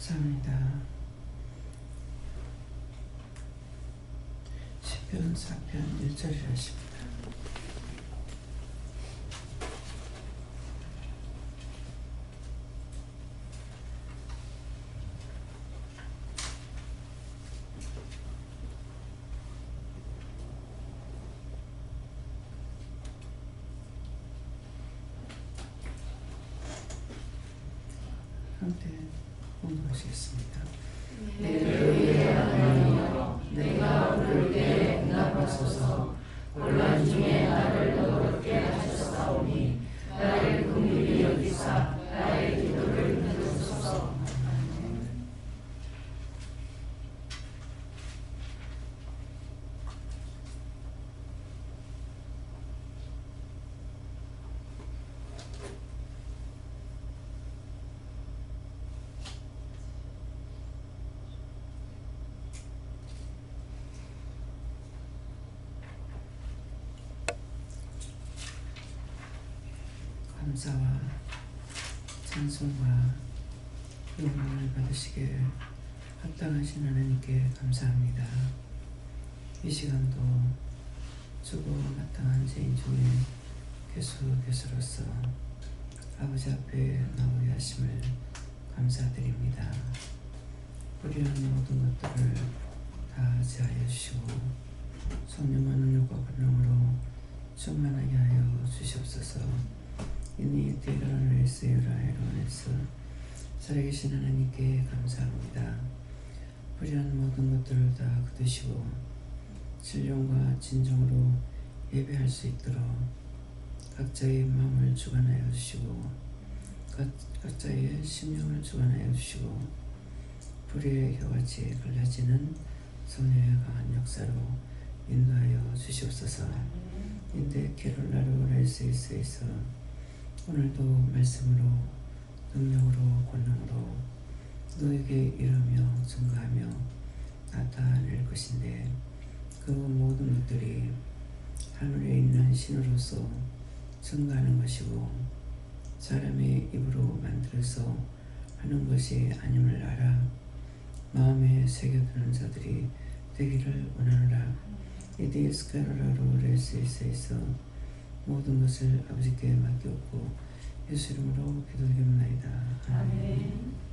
감사합니다. 시편 4편 1절을 하십니다. 함께 공부하시겠습니다. 내를 위해 하나님이여 내가 부를 때 응답하소서. 혼란 중에 나를 너그럽게 하셨사오니 나를 긍휼히 여기사 나의 기도를 들으소서. 감사와 찬송과 영광을 받으시길 합당하신 하나님께 감사합니다. 이 시간도 주고 마땅한 죄인 중에 괴수로서 아버지 앞에 나오게 하심을 감사드립니다. 불의한 모든 것들을 다 제하여 주시고 성령과 능력과 권능으로 충만하게 하여 주시옵소서. 이니 디라노에스 유라에로에서 살아계신 하나님께 감사합니다. 불의한 모든 것들을 다 거두시고 신령과 진정으로 예배할 수 있도록 각자의 마음을 주관하여 주시고 각자의 심령을 주관하여 주시고 불의의 혀같이 갈라지는 성령의 강한 역사로 인도하여 주시옵소서. 인데 캐롤라로 라이스에서 오늘도 말씀으로 능력으로 권능으로 너에게 이르며 증거하며 나타낼 것인데 그 모든 것들이 하늘에 있는 신으로서 증거하는 것이고 사람의 입으로 만들어서 하는 것이 아님을 알아 마음에 새겨두는 자들이 되기를 원하노라. 이디 스카라로 레스에서 모든 것을 아버지께 맡겼고 예수 이름으로 기도드립니다. 아멘.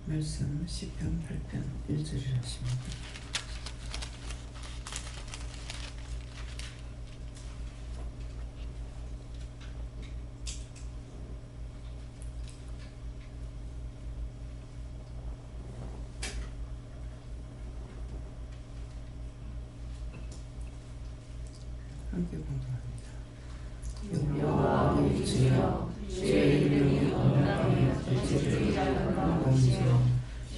말씀 시편 8편 1절을 하십니다. 함께 공부합니다. 여호와 우리 주여 주의 이름이 어느 땅에 어찌 영광이시여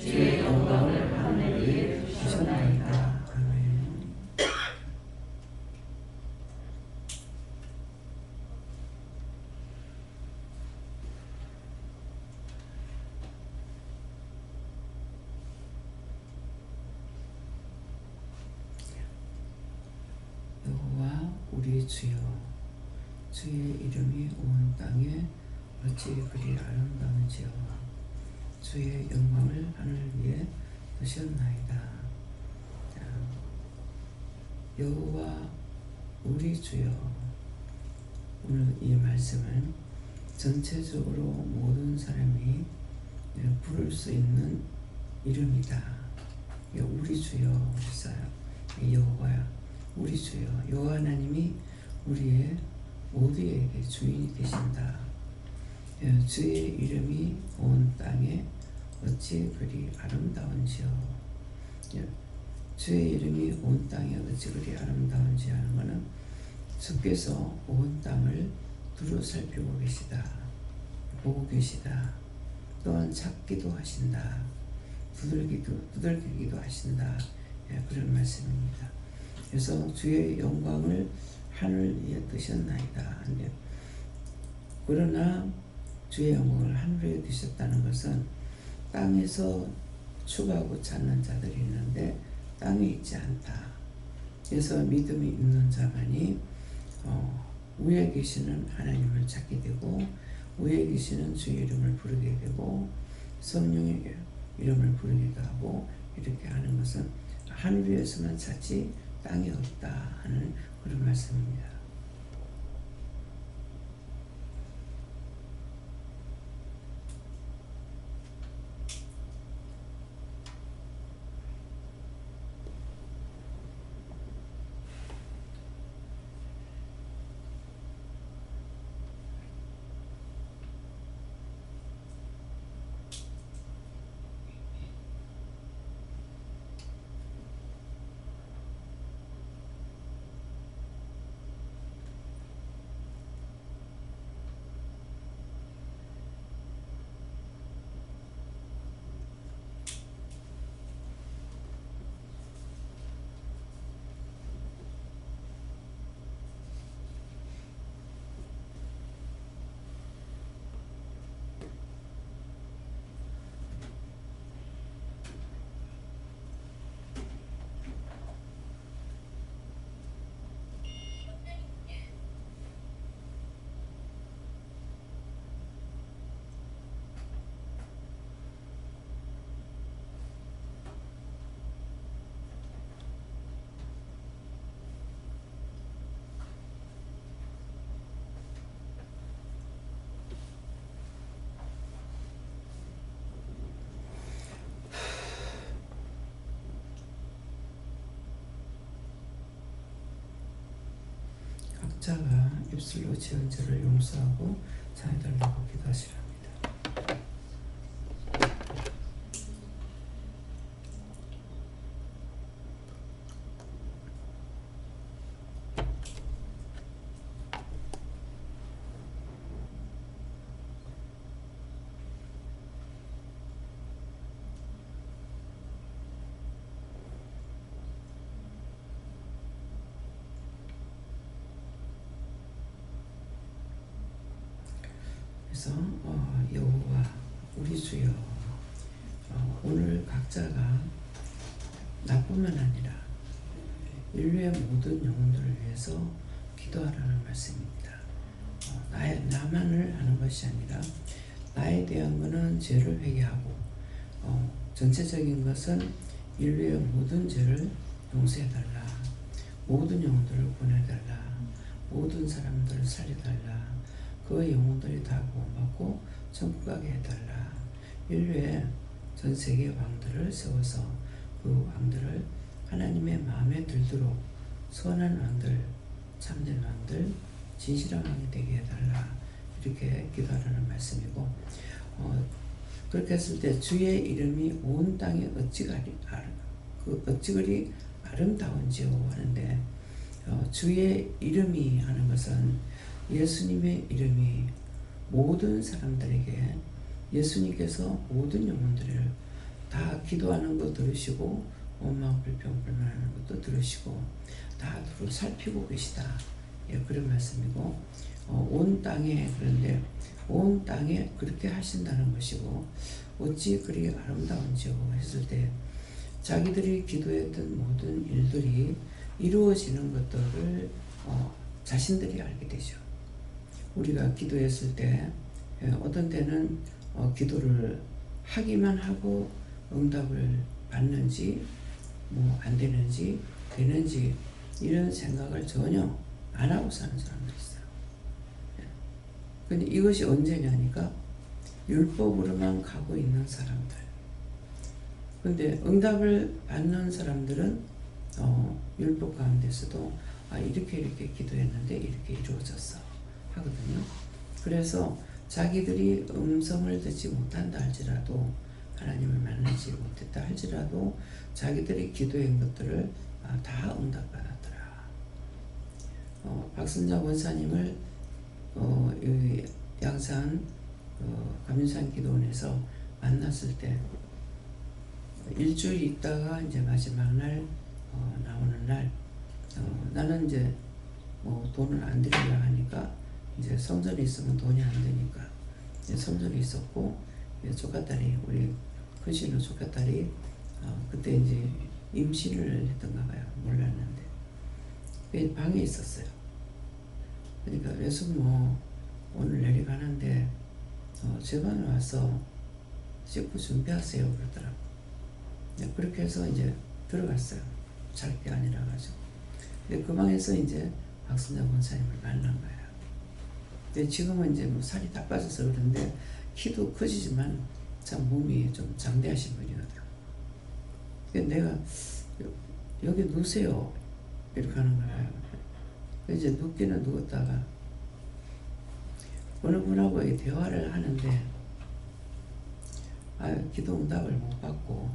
주의 영광을 하늘 위에 주셨나이다. 아멘. 여호와 우리 주여 주의 이름이 온 땅에 어찌 그리 아름다운지요. 주의 영광을 하늘 위에 두셨나이다. 여호와 우리 주여. 오늘 이 말씀은 전체적으로 모든 사람이 부를 수 있는 이름이다. 우리 주여 그랬어요. 여호와야, 우리 주여, 여호와 하나님이 우리의 모두에게 주인이 되신다. 주의 이름이 온 땅에 어찌 그리 아름다운지요. 주의 이름이 온 땅에 어찌 그리 아름다운지 하는 것은 주께서 온 땅을 두루 살피고 계시다. 보고 계시다. 또한 찾기도 하신다. 두들기기도 하신다. 그런 말씀입니다. 그래서 주의 영광을 하늘 위에 뜨셨나이다. 그러나 주의 영광을 하늘에 두셨다는 것은 땅에서 추구하고 찾는 자들이 있는데 땅에 있지 않다. 그래서 믿음이 있는 자만이 위에 계시는 하나님을 찾게 되고 위에 계시는 주의 이름을 부르게 되고 성령의 이름을 부르기도 하고 이렇게 하는 것은 하늘 위에서만 찾지 땅에 없다 하는 그런 말씀입니다. 각자가 입술로 지은 죄를 용서하고 자해달라고 기도하시랍니다. 그래서 여호와 우리 주여, 오늘 각자가 나뿐만 아니라 인류의 모든 영혼들을 위해서 기도하라는 말씀입니다. 나만을 하는 것이 아니라 나에 대한 것은 죄를 회개하고 전체적인 것은 인류의 모든 죄를 용서해달라. 모든 영혼들을 구원해달라. 모든 사람들을 살려달라. 그 영혼들이 다 구원받고 천국 가게 해달라. 인류의 전 세계 왕들을 세워서 그 왕들을 하나님의 마음에 들도록 선한 왕들, 참된 왕들, 진실한 왕이 되게 해달라. 이렇게 기도하라는 말씀이고, 그렇게 했을 때 주의 이름이 온 땅에 어찌 그리 아름다운지요 하는데, 주의 이름이 하는 것은 예수님의 이름이 모든 사람들에게, 예수님께서 모든 영혼들을 다 기도하는 것 들으시고 원망 불평 불만하는 것도 들으시고 다 두루 살피고 계시다. 그런 말씀이고, 온 땅에, 그런데 온 땅에 그렇게 하신다는 것이고, 어찌 그리 아름다운지요 했을 때 자기들이 기도했던 모든 일들이 이루어지는 것들을 자신들이 알게 되죠. 우리가 기도했을 때 어떤 때는 기도를 하기만 하고 응답을 받는지 안 되는지 되는지 이런 생각을 전혀 안 하고 사는 사람들이 있어요. 근데 이것이 언제냐니까 율법으로만 가고 있는 사람들. 근데 응답을 받는 사람들은 율법 가운데서도 이렇게 기도했는데 이렇게 이루어졌어 하거든요. 그래서 자기들이 음성을 듣지 못한다 할지라도, 하나님을 만나지 못했다 할지라도 자기들이 기도한 것들을 다 응답받았더라. 박순자 원사님을 이 양산 감윤산 기도원에서 만났을 때 일주일 있다가 이제 마지막 날 나오는 날 나는 이제 뭐 돈을 안 드리려고 하니까 이제 성전이 있으면 돈이 안 되니까 이제 성전이 있었고, 조카딸이 우리 큰신우 조카딸이 그때 이제 임신을 했던가 봐요. 몰랐는데 방에 있었어요. 그러니까 외숙모 오늘 내려가는데 제 방에 와서 씻고 준비하세요 그러더라고. 그렇게 해서 이제 들어갔어요. 잘 게 아니라 가지고. 근데 그 방에서 이제 박순자 권사님을 만난 거예요. 근데 지금은 이제 뭐 살이 다 빠져서 그런데 키도 커지지만 참 몸이 좀 장대하신 분이거든. 그래서 내가 여기 누우세요 이렇게 하는 거예요. 이제 눕기는 누웠다가 어느 분하고 대화를 하는데 기도 응답을 못 받고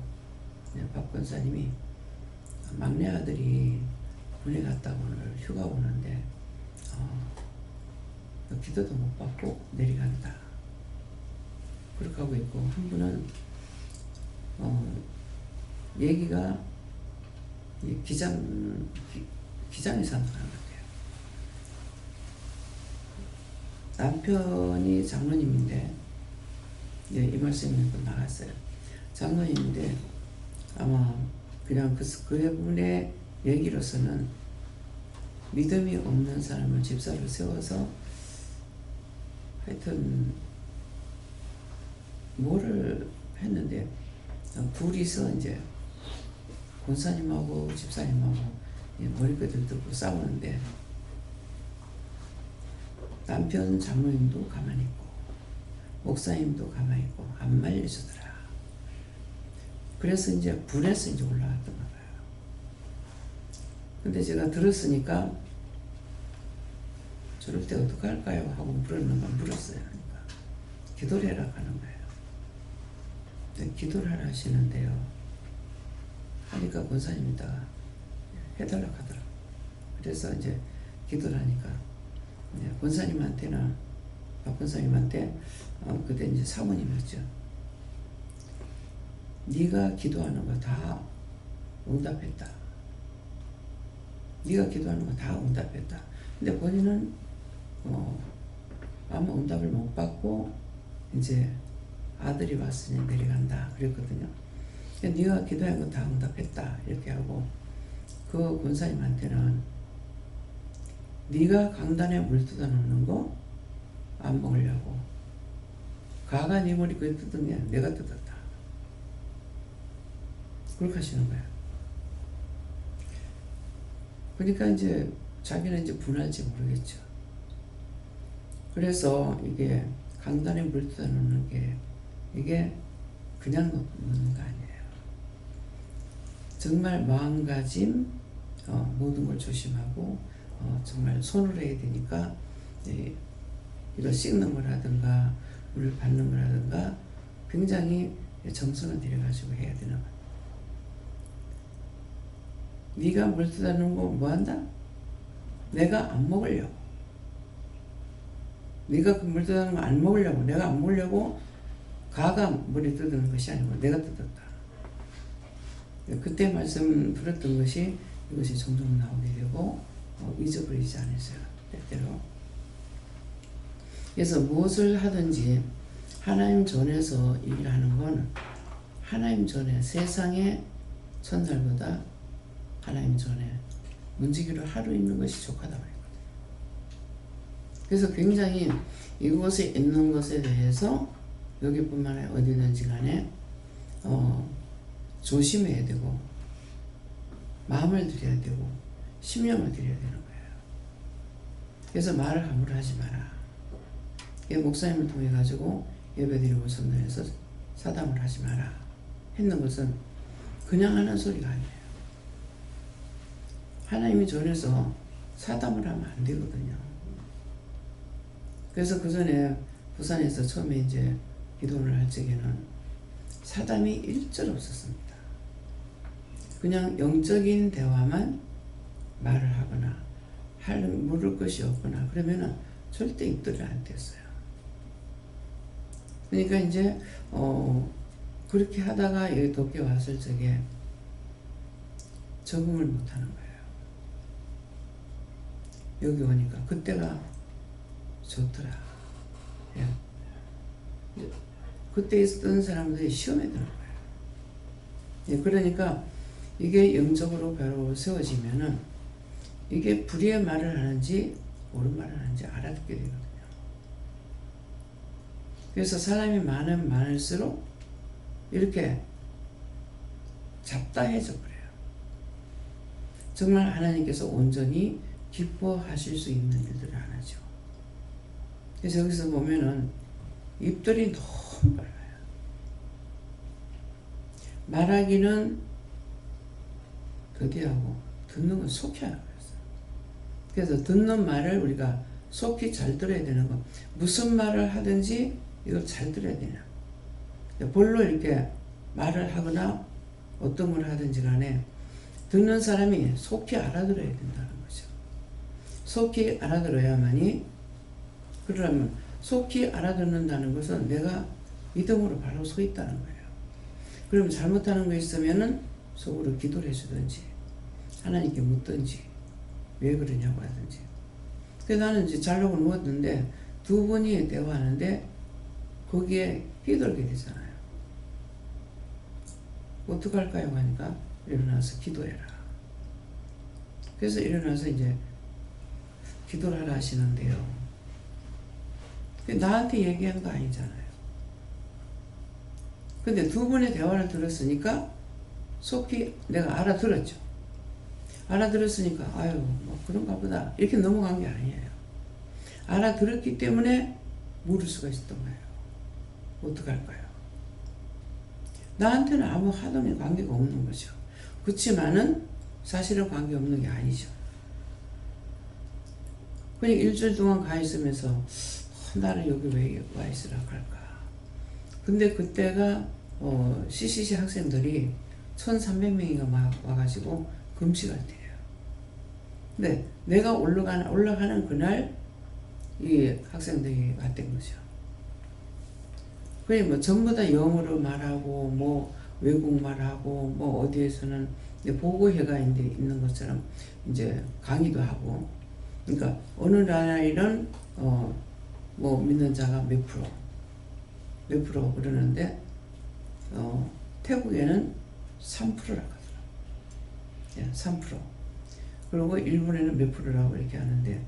박 권사님이 막내 아들이 군에 갔다가 오늘 휴가 오는데 기도도 못 받고 내려간다 그렇게 하고 있고, 한 분은 얘기가 기장에서 한번 하는 것 같아요. 남편이 장로님인데 이 말씀이 또 나갔어요. 장로님인데 아마 그냥 그분의 얘기로서는 믿음이 없는 사람을 집사로 세워서 하여튼 뭐를 했는데 둘이서 이제 권사님하고 집사님하고 머리끄들 듣고 싸우는데 남편 장로님도 가만히 있고 목사님도 가만히 있고 안 말려주더라. 그래서 이제 분해서 이제 올라왔던 거예요. 근데 제가 들었으니까 저럴 때 어떡할까요? 하고 물었어요. 그러니까 기도를 해라 하는 거예요. 기도를 하라 하시는데요. 하니까 권사님이 다 해달라고 하더라고요. 그래서 이제 기도를 하니까 권사님한테나 박 권사님한테 그때 이제 사모님이었죠. 네가 기도하는 거 다 응답했다. 네가 기도하는 거 다 응답했다. 근데 본인은 아무 응답을 못 받고 이제 아들이 왔으니 내려간다 그랬거든요. 네가 기도한 거 다 응답했다 이렇게 하고, 그 권사님한테는 네가 강단에 물 뜯어 놓는 거 안 먹으려고 가가 네 머리 그에 뜯은 게 내가 뜯었다 그렇게 하시는 거야. 그러니까 이제 자기는 이제 분할지 모르겠죠. 그래서 이게 강단에 물 뜯어 놓는 게 이게 그냥 놓는 거 아니에요. 정말 마음가짐 모든 걸 조심하고 정말 손으로 해야 되니까 이거 씻는 거라든가 물 받는 거라든가 굉장히 정성을 들여가지고 해야 되는 거야. 네가 물 뜯어놓은 거 뭐 한다? 내가 안 먹으려고. 네가 그 물 뜯어놓은 거 안 먹으려고. 내가 안 먹으려고 가가 물이 뜯는 것이 아니고 내가 뜯었다. 그때 말씀 들었던 것이 이것이 종종 나오게 되고 잊어버리지 않으세요. 때때로. 그래서 무엇을 하든지 하나님 전에서 일하는 건 하나님 전에 세상의 천살보다 하나님 전에 문지기로 하루 있는 것이 족하다고 했거든요. 그래서 굉장히 이곳에 있는 것에 대해서 여기뿐만 아니라 어디든지 간에 조심해야 되고 마음을 들여야 되고 심령을 들여야 되는 거예요. 그래서 말을 함부로 하지 마라. 목사님을 통해 가지고 예배드리고 선언해서 사담을 하지 마라 했는 것은 그냥 하는 소리가 아니에요. 하나님이 전해서 사담을 하면 안 되거든요. 그래서 그 전에 부산에서 처음에 이제 기도를 할 적에는 사담이 일절 없었습니다. 그냥 영적인 대화만 말을 하거나 물을 것이 없거나 그러면은 절대 입들을 안 뗐어요. 그러니까 이제 그렇게 하다가 여기 도쿄 왔을 적에 적응을 못하는 거예요. 여기 오니까 그때가 좋더라. 예. 그때 있던 사람들이 시험에 드는 거예요. 예, 그러니까 이게 영적으로 바로 세워지면은 이게 불의의 말을 하는지 옳은 말을 하는지 알아듣게 되거든요. 그래서 사람이 많으면 많을수록 이렇게 잡다해져 버려요. 정말 하나님께서 온전히 기뻐하실 수 있는 일들을 안 하죠. 그래서 여기서 보면은 입들이 너무 빨라요. 말하기는 더디하고 듣는 건 속히 하라고 했어요. 그래서 듣는 말을 우리가 속히 잘 들어야 되는 거. 무슨 말을 하든지 이걸 잘 들어야 되냐. 볼로 이렇게 말을 하거나 어떤 걸 하든지 간에 듣는 사람이 속히 알아들어야 된다는 거죠. 속히 알아들어야만이, 그러면 속히 알아듣는다는 것은 내가 믿음으로 바로 서 있다는 거예요. 그러면 잘못하는 거 있으면은 속으로 기도를 해주든지 하나님께 묻든지 왜 그러냐고 하든지. 그래서 나는 이제 자려고 누웠는데 두 분이 대화하는데 거기에 휘둘게 되잖아요. 어떡할까요? 하니까 일어나서 기도해라. 그래서 일어나서 이제 기도를 하라 하시는데요. 나한테 얘기한 거 아니잖아요. 근데 두 분의 대화를 들었으니까 속히 내가 알아들었죠. 알아들었으니까 아유 뭐 그런가 보다 이렇게 넘어간 게 아니에요. 알아들었기 때문에 물을 수가 있었던 거예요. 어떡할까요? 나한테는 아무 하등의 관계가 없는 거죠. 그렇지만은 사실은 관계없는 게 아니죠. 그러니까 일주일 동안 가 있으면서 나를 여기 왜 와 있으라 할까? 근데 그때가 CCC 학생들이 1,300명이가 막 와가지고 금식할 때예요. 근데 내가 올라가는 그날 이 학생들이 왔던 거죠. 그래 뭐 전부 다 영어로 말하고 뭐 외국 말하고 뭐 어디에서는 보고회가 있는 것처럼 이제 강의도 하고. 그러니까 어느 나라에는 뭐 믿는 자가 몇 프로 그러는데 태국에는 3%라고 하더라고요. 예, 3%. 그리고 일본에는 몇 프로라고 이렇게 하는데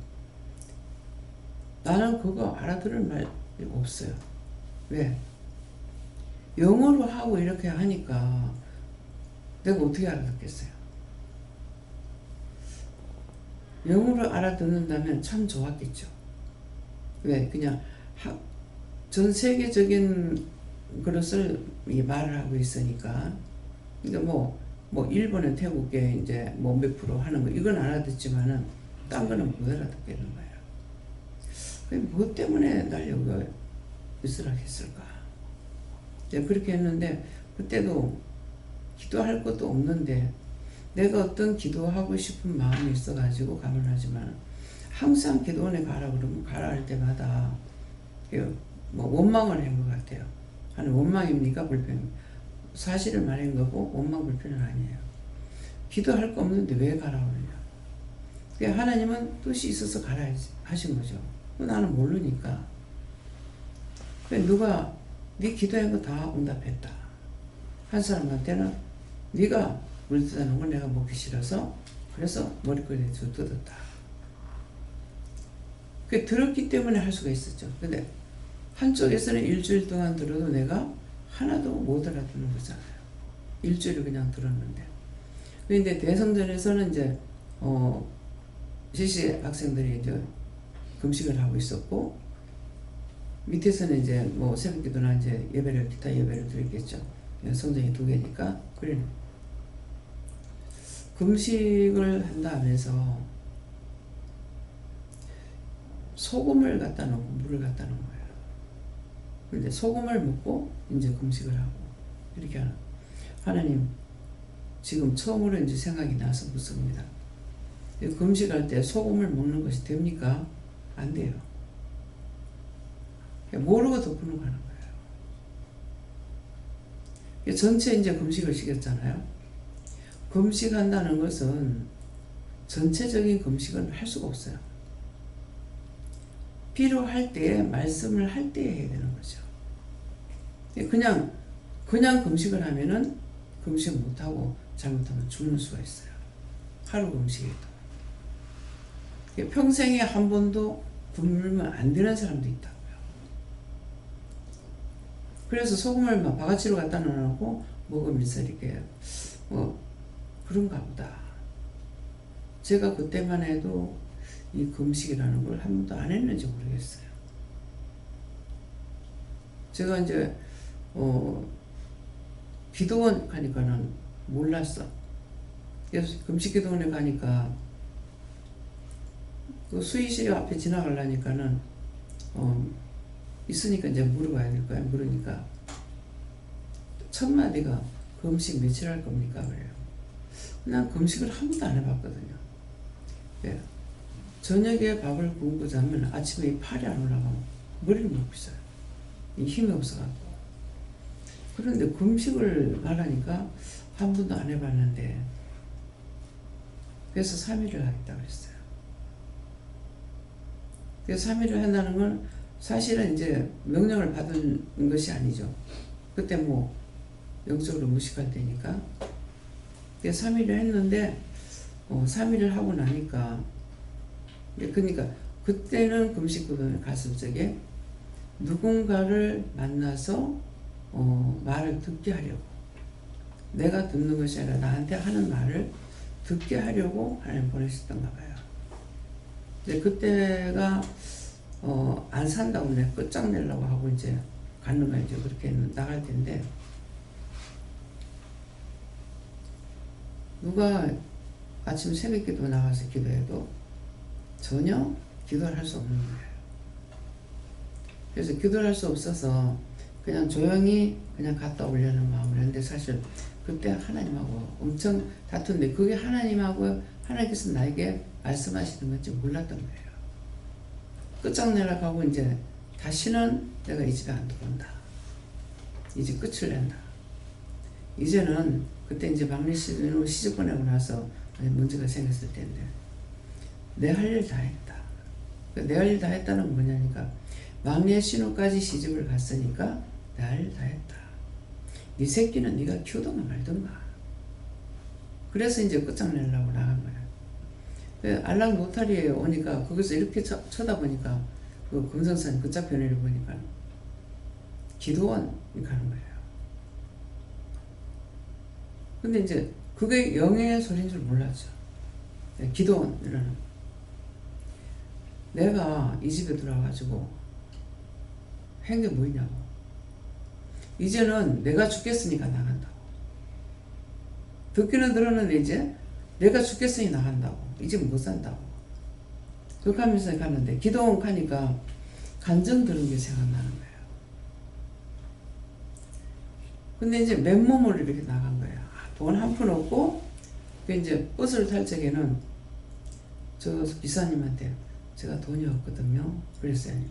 나는 그거 알아들을 말이 없어요. 왜? 영어로 하고 이렇게 하니까 내가 어떻게 알아듣겠어요? 영어로 알아듣는다면 참 좋았겠죠. 왜? 그냥 전 세계적인 그것을 말을 하고 있으니까. 그러니까 뭐 일본은 태국에 이제 뭐 몇 프로 하는 거 이건 알아듣지만은 딴 거는 못 알아듣겠는 거예요. 그럼 뭐 때문에 날 여기 있으라 했을까? 그렇게 했는데 그때도 기도할 것도 없는데 내가 어떤 기도하고 싶은 마음이 있어가지고 가면 하지만 항상 기도원에 가라 그러면 가라 할 때마다 뭐 원망을 한 것 같아요. 아니 원망입니까? 불평. 사실을 말한 거고 원망 불평은 아니에요. 기도할 거 없는데 왜 가라 그러냐. 그러니까 하나님은 뜻이 있어서 가라 하신 거죠. 나는 모르니까. 그러니까 누가 네 기도한 거 다 응답했다. 한 사람한테는 네가 물 뜨다는 걸 내가 먹기 싫어서 그래서 머리끈에 뜯었다. 그 들었기 때문에 할 수가 있었죠. 근데 한쪽에서는 일주일 동안 들어도 내가 하나도 못 알아듣는 거잖아요. 일주일을 그냥 들었는데. 그런데 대성전에서는 이제 CC 학생들이 이제 금식을 하고 있었고 밑에서는 이제 뭐 새벽기도나 이제 예배를 기타 예배를 드리겠죠. 성전이 2개니까. 그래. 금식을 한다 하면서 소금을 갖다 놓고 물을 갖다 놓은 거예요. 근데 소금을 먹고 이제 금식을 하고 이렇게 하는. 하나님 지금 처음으로 이제 생각이 나서 묻습니다. 금식할 때 소금을 먹는 것이 됩니까? 안 돼요. 모르고 덮어놓고 하는 거예요. 전체 이제 금식을 시켰잖아요. 금식한다는 것은 전체적인 금식은 할 수가 없어요. 필요할 때에 말씀을 할 때에 해야 되는 거죠. 그냥 금식을 하면은 금식 못하고 잘못하면 죽는 수가 있어요. 하루 금식에도. 평생에 한 번도 굶으면 안 되는 사람도 있다고요. 그래서 소금을 막 바가지로 갖다 놓고 먹으면서 이렇게 그런가 보다. 제가 그때만 해도 이 금식이라는 걸 한 번도 안 했는지 모르겠어요. 제가 이제 기도원 가니까는 몰랐어. 그래서 금식기도원에 가니까 그 수의실 앞에 지나가려니까는 있으니까 이제 물어봐야 될 거야. 물으니까 첫 마디가 금식 며칠 할 겁니까? 그래요. 난 금식을 한 번도 안 해봤거든요. 예. 저녁에 밥을 구우고 자면 아침에 이 팔이 안 올라가고 머리를 먹고 있어요. 힘이 없어갖고. 그런데 금식을 말하니까 한 번도 안 해봤는데 그래서 3일을 하겠다고 했어요. 그래서 3일을 한다는 건 사실은 이제 명령을 받은 것이 아니죠. 그때 뭐 영적으로 무식할 때니까. 그래서 3일을 했는데 3일을 하고 나니까 그러니까 그때는 금식구동에 갔을 적에 누군가를 만나서 말을 듣게 하려고, 내가 듣는 것이 아니라 나한테 하는 말을 듣게 하려고 하나님 보내셨던가 봐요. 근데 그때가 안 산다고 내가 끝장내려고 하고 이제 갔는가 이제 그렇게 나갈 텐데, 누가 아침 새벽기도 나가서 기도해도 전혀 기도를 할 수 없는 거예요. 그래서 기도를 할 수 없어서 그냥 조용히 그냥 갔다 오려는 마음을 했는데, 사실 그때 하나님하고 엄청 다투는데 그게 하나님하고 하나님께서 나에게 말씀하시는 건지 몰랐던 거예요. 끝장내려고 하고 이제 다시는 내가 이 집에 안 들어온다. 이제 끝을 낸다. 이제는 그때 이제 막내 시집을 시집 보내고 나서 문제가 생겼을 때인데 내 할 일 다 했다. 내 할 일 다 했다는 건 뭐냐니까, 막내 신우까지 시집을 갔으니까 내 할 일 다 했다. 네 새끼는 네가 키우던가 말던가. 그래서 이제 끝장내려고 나간 거야. 알랑 노타리에 오니까 거기서 이렇게 쳐다보니까 그 금성산 끝자편을 보니까 기도원이 가는 거예요. 근데 이제 그게 영의 소리인 줄 몰랐죠. 기도원이라는. 내가 이 집에 들어와가지고 한 게 뭐냐고. 이제는 내가 죽겠으니까 나간다고. 듣기는 들었는데 이제 내가 죽겠으니 나간다고. 이제 못 산다고. 그렇게 하면서 가는데 기도원 가니까 간증 들은 게 생각나는 거예요. 근데 이제 맨몸으로 이렇게 나간 거예요. 돈 한 푼 없고, 이제 버스를 탈 적에는 저 기사님한테 제가 돈이 없거든요. 그랬어요.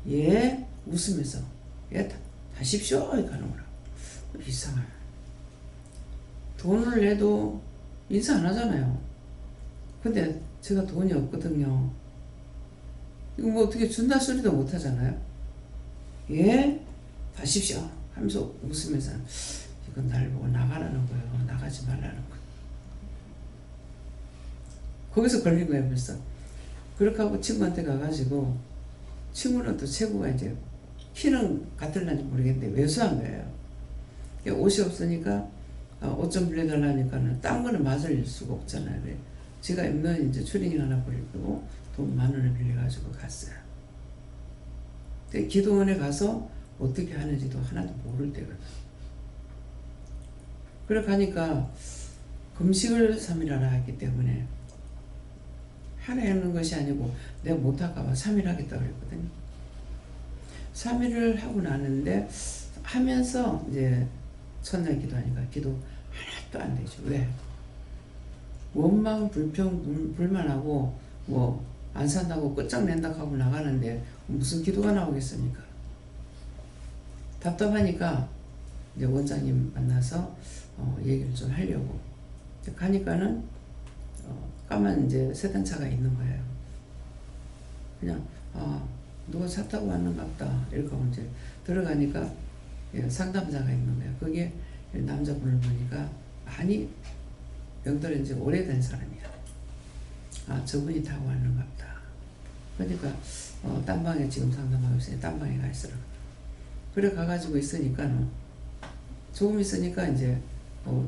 예? 웃으면서 예? 타십시오. 이렇게 하는 거라. 이상해. 돈을 내도 인사 안 하잖아요. 근데 제가 돈이 없거든요. 이거 뭐 어떻게 준다 소리도 못 하잖아요. 예? 가십시오. 하면서 웃으면서 이건 날 보고 나가라는 거예요. 나가지 말라는 거예요. 거기서 걸린 거예요, 벌써. 그렇게 하고 친구한테 가가지고, 친구는 또 최고가 이제 키는 같을런지 모르겠는데 외수한 거예요. 옷이 없으니까 옷 좀 빌려달라니까는 딴 거는 맞을 수가 없잖아요. 그래. 제가 입는 이제 추리닝 하나 버리고 돈 10,000원을 빌려가지고 갔어요. 근데 기도원에 가서 어떻게 하는지도 하나도 모를 때거든. 그래 가니까 금식을 3일 하라 했기 때문에 하나 하는 것이 아니고 내가 못할까봐 3일 하겠다고 그랬거든요. 3일을 하고 나는데 하면서 이제 첫날 기도하니까 기도 하나도 안 되죠. 왜? 원망, 불평, 불만하고 뭐 안 산다고 끝장낸다 하고 나가는데 무슨 기도가 나오겠습니까? 답답하니까 이제 원장님 만나서 얘기를 좀 하려고 가니까는 까만 이제 세단차가 있는 거예요. 그냥 누가 차 타고 왔는가 보다 이렇게 하고 이제 들어가니까 상담자가 있는 거예요. 그게 남자분을 보니까 많이 병들은 지 오래된 사람이야. 저분이 타고 왔는가 보다. 그러니까 딴 방에 지금 상담하고 있으니 딴 방에 가 있으라. 그래 가가지고 있으니까는 조금 있으니까 이제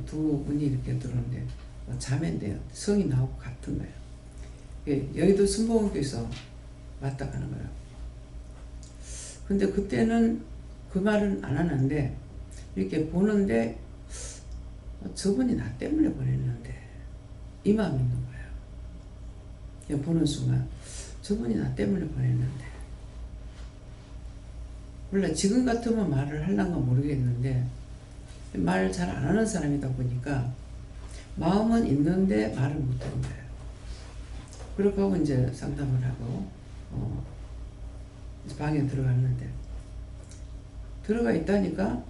두 분이 이렇게 들어오는데 자매인데요. 성이 나하고 같은 거예요. 여의도 순복음교에서 왔다 가는 거예요. 근데 그때는 그 말은 안 하는데 이렇게 보는데 저분이 나 때문에 보냈는데 이 마음이 있는 거예요. 그냥 보는 순간 저분이 나 때문에 보냈는데 몰라 지금 같으면 말을 할란가 모르겠는데 말 잘 안 하는 사람이다 보니까 마음은 있는데 말을 못 하는 거예요. 그렇게 하고 이제 상담을 하고 방에 들어갔는데 들어가 있다니까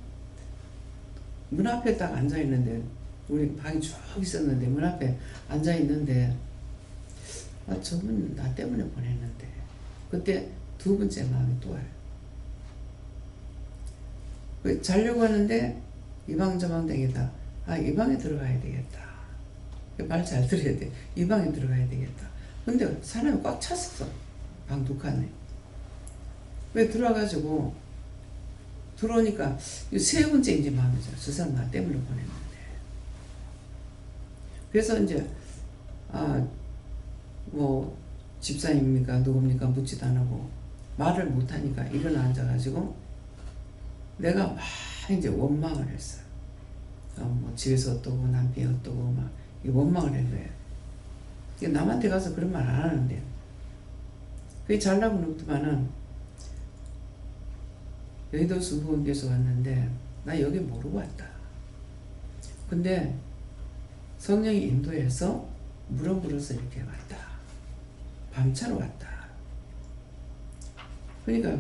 문 앞에 딱 앉아 있는데 우리 방이 쭉 있었는데 문 앞에 앉아 있는데 저분 나 때문에 보냈는데 그때 두 번째 마음이 또 와요. 자려고 하는데 이 방 저 방 댕기다 이 방에 들어가야 되겠다. 말 잘 들어야 돼. 이 방에 들어가야 되겠다. 근데 사람이 꽉 찼었어. 방 두 칸에. 왜 들어와가지고 들어오니까 세 번째 이제 마음이죠. 저 사람 나 때문에 보냈는데. 그래서 이제 뭐 집사님입니까 누굽니까 묻지도 안 하고 말을 못하니까 일어나 앉아가지고 내가 막 이제 원망을 했어요. 뭐 집에서 어떠고 남편이 어떠고 막 원망을 한 거예요. 남한테 가서 그런 말 안 하는데 그게 잘나고 늙더만은 여의도 순복음교에서 왔는데 나 여기 모르고 왔다. 근데 성령이 인도해서 물어물어서 이렇게 왔다. 밤차로 왔다. 그러니까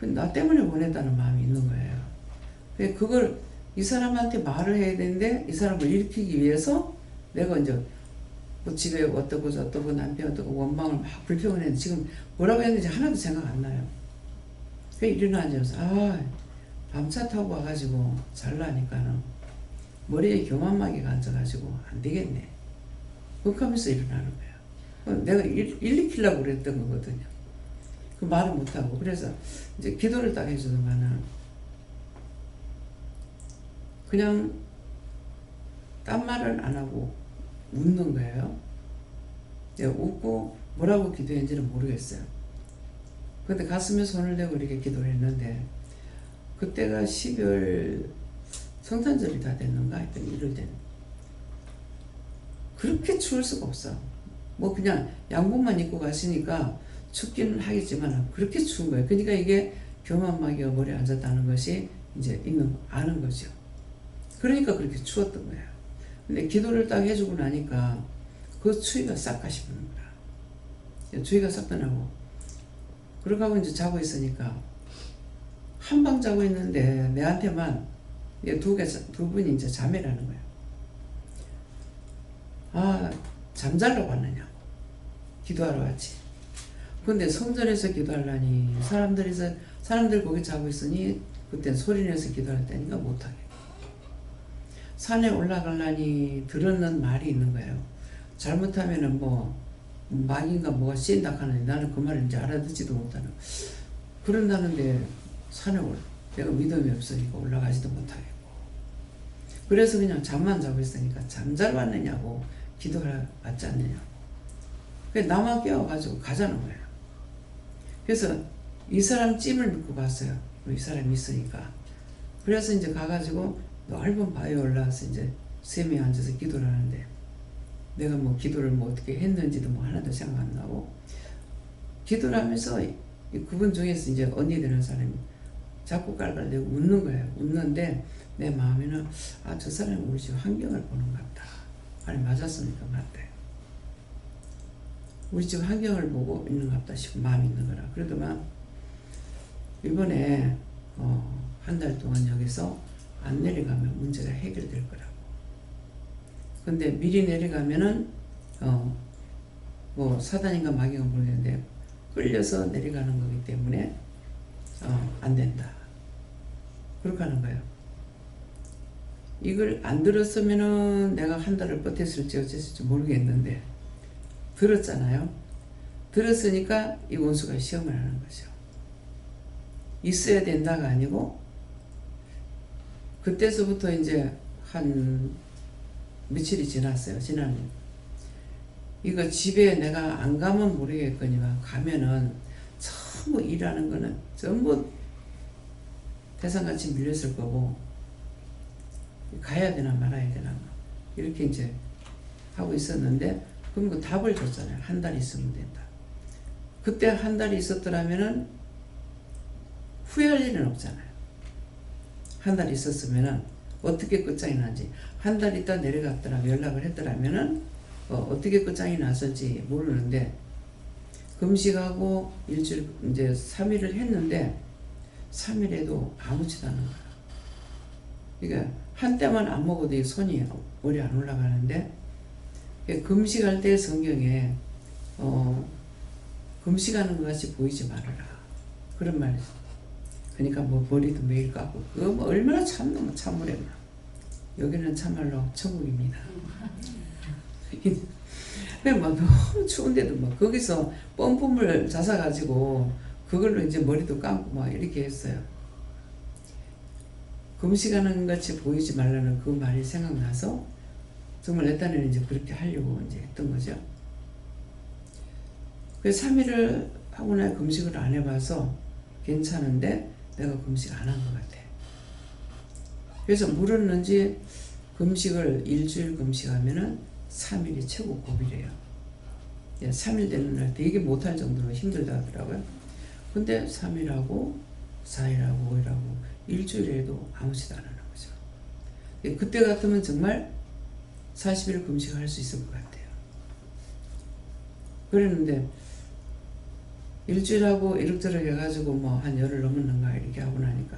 나 때문에 보냈다는 마음이 있는 거예요. 그걸 이 사람한테 말을 해야 되는데 이 사람을 일으키기 위해서 내가 이제 뭐 집에 어떠고 저떠고 남편 어떠고 원망을 막 불평을 했는데 지금 뭐라고 했는지 하나도 생각 안 나요. 일어나 앉아서 밤차 타고 와가지고 잘라니까는 머리에 교만마개가 앉아가지고 안 되겠네. 그렇게 하면서 일어나는 거예요. 내가 일으키려고 그랬던 거거든요. 그 말을 못하고. 그래서 이제 기도를 딱 해주더만은 그냥 딴 말을 안 하고 웃는 거예요. 내가 웃고 뭐라고 기도했는지는 모르겠어요. 근데 가슴에 손을 대고 이렇게 기도를 했는데 그때가 12월 성탄절이 다 됐는가 하여튼 1월 된 그렇게 추울 수가 없어. 뭐 그냥 양복만 입고 가시니까 춥기는 하겠지만 그렇게 추운 거예요. 그러니까 이게 교만마귀가 머리에 앉았다는 것이 이제 아는 거죠. 그러니까 그렇게 추웠던 거예요. 근데 기도를 딱 해주고 나니까 그 추위가 싹 가시는 거야. 추위가 싹 떠나고 그러고 하고 이제 자고 있으니까 한 방 자고 있는데 내한테만 두 분이 이제 자매라는 거야. 잠자러 왔느냐고. 기도하러 왔지. 근데 성전에서 기도하려니 사람들 거기 자고 있으니 그때 소리내서 기도할 때니까 못하게. 산에 올라가려니 들었는 말이 있는 거예요. 잘못하면은 뭐 막인가 뭐가 씌인다 하는데 나는 그 말을 이제 알아듣지도 못하는. 그런다는데 산에 내가 믿음이 없으니까 올라가지도 못하겠고. 그래서 그냥 잠만 자고 있으니까 잠잘 왔느냐고 기도하러 왔지 않느냐고. 그래서 나만 깨워가지고 가자는 거예요. 그래서 이 사람 찜을 믿고 갔어요. 이 사람이 있으니까. 그래서 이제 가가지고 넓은 바위에 올라와서 이제 세 명이 앉아서 기도를 하는데, 내가 뭐 기도를 뭐 어떻게 했는지도 뭐 하나도 생각 안 나고, 기도를 하면서 그분 중에서 이제 언니 되는 사람이 자꾸 깔깔대고 웃는 거예요. 웃는데 내 마음에는 아, 저 사람이 우리 집 환경을 보는 것 같다. 아니, 맞았으니까 맞대. 우리 집 환경을 보고 있는 것 같다 싶고 마음이 있는 거라. 그러더만 이번에 한 달 동안 여기서 안 내려가면 문제가 해결될 거라고. 근데 미리 내려가면은 뭐 사단인가 마귀가 모르겠는데 끌려서 내려가는 거기 때문에 안 된다. 그렇게 하는 거예요. 이걸 안 들었으면은 내가 한 달을 버텼을지 어쨌을지 모르겠는데 들었잖아요. 들었으니까 이 원수가 시험을 하는 거죠. 있어야 된다가 아니고, 그때서부터 이제 한 며칠이 지났어요. 지나면 이거 집에 내가 안 가면 모르겠거니와 가면은 전부 일하는 거는 전부 태산같이 밀렸을 거고, 가야 되나 말아야 되나 이렇게 이제 하고 있었는데, 그럼 그 답을 줬잖아요. 한 달 있으면 된다. 그때 한 달이 있었더라면은 후회할 일은 없잖아요. 한 달 있었으면은 어떻게 끝장이 난지, 한 달 있다 내려갔더라면 연락을 했더라면은 어떻게 끝장이 났을지 모르는데, 금식하고 일주일 이제 3일을 했는데 3일에도 아무지도 않은 거야. 그러니까 한때만 안 먹어도 이 손이 오래 안 올라가는데, 금식할 때 성경에 금식하는 것 같이 보이지 말아라, 그런 말이 있어. 그러니까 뭐 머리도 매일 깎고, 그거 뭐 얼마나 참는 참으래요. 여기는 참말로 천국입니다. 막 너무 추운데도 막 거기서 펌프물 자사가지고 그걸로 이제 머리도 감고 막 이렇게 했어요. 금식하는 같이 보이지 말라는 그 말이 생각나서 정말 내 딴에는 이제 그렇게 하려고 이제 했던 거죠. 그래서 3일을 하고 나 금식을 안 해봐서 괜찮은데 내가 금식 안 한 것 같아. 그래서 물었는지 금식을 일주일 금식하면은 3일이 최고 고비래요. 3일 되는 날 되게 못할 정도로 힘들다 하더라고요. 근데 3일하고 4일하고 5일하고 일주일에도 아무지도 안 하는 거죠. 그때 같으면 정말 40일 금식할 수 있을 것 같아요. 그랬는데 일주일하고 이럭저럭 해가지고 뭐 한 열흘 넘었는가 이렇게 하고 나니까,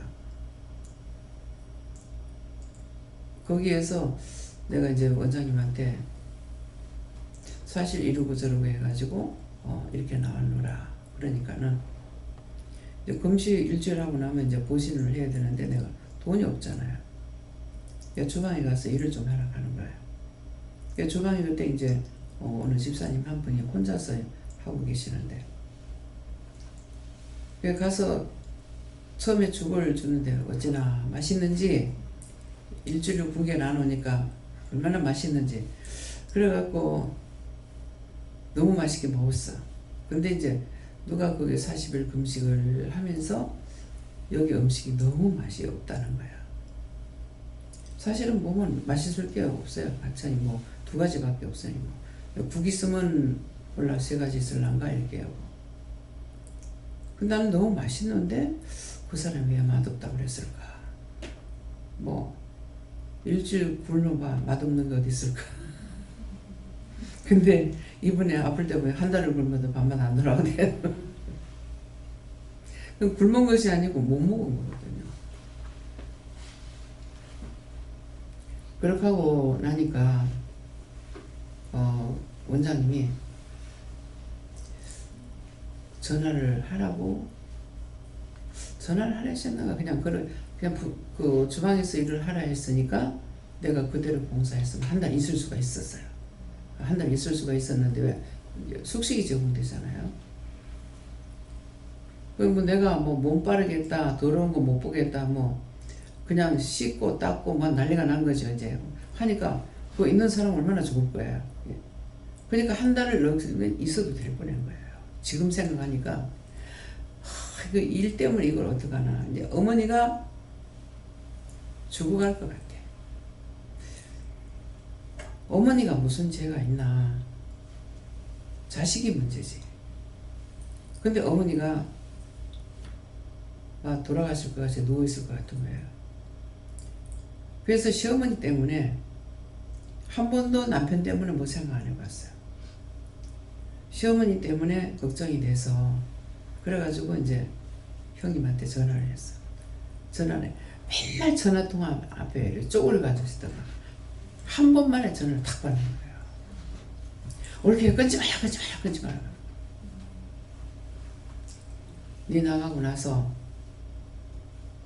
거기에서 내가 이제 원장님한테 사실 이러고 저러고 해가지고 이렇게 나왔노라. 그러니까는 이제 금식 일주일 하고 나면 이제 보신을 해야 되는데 내가 돈이 없잖아요. 주방에 가서 일을 좀 하라 하는 거예요. 주방에 그때 이제 어느 집사님 한 분이 혼자서 하고 계시는데, 가서 처음에 죽을 주는데 어찌나 맛있는지, 일주일로 국에 나누니까 얼마나 맛있는지, 그래갖고 너무 맛있게 먹었어. 근데 이제 누가 거기 40일 금식을 하면서 여기 음식이 너무 맛이 없다는 거야. 사실은 보면 맛있을 게 없어요. 반찬이 뭐 2가지밖에 없으니 뭐 국 있으면 몰라 3가지 있을란가 이렇게 하고. 근데 나는 너무 맛있는데 그 사람이 왜 맛없다고 그랬을까? 뭐 일주일 굶어봐 맛없는 게 어디 있을까? 근데 이번에 아플 때 보면 한 달을 굶어도 밥만 안 들어가대. 굶은 것이 아니고 못 먹은 거거든요. 그렇게 하고 나니까 원장님이 전화를 하라고, 전화를 하라 했었나가 그냥 그 주방에서 일을 하라 했으니까 내가 그대로 봉사했으면 한 달 있을 수가 있었어요. 한 달 있을 수가 있었는데 왜 숙식이 적용되잖아요. 그럼 뭐 내가 뭐 몸 빠르겠다, 더러운 거 못 보겠다, 뭐 그냥 씻고 닦고 막 난리가 난 거죠. 이제 하니까 그 있는 사람 얼마나 좋을 거예요. 그러니까 한 달을 있어도 될 뻔한 거예요. 지금 생각하니까 그 일 때문에 이걸 어떡하나. 이제 어머니가 죽어갈 것 같아. 어머니가 무슨 죄가 있나. 자식이 문제지. 근데 어머니가 돌아가실 것 같이 누워있을 것 같은 거예요. 그래서 시어머니 때문에 한 번도 남편 때문에 뭐 생각 안 해봤어요. 시어머니 때문에 걱정이 돼서 그래가지고 이제 형님한테 전화를 했어. 전화를 맨날 전화통화 앞에 쪼그려 가지고 한 번만에 전화를 탁 받는 거예요. 올케 끊지 마요, 끊지 마요, 끊지 마요. 네 나가고 나서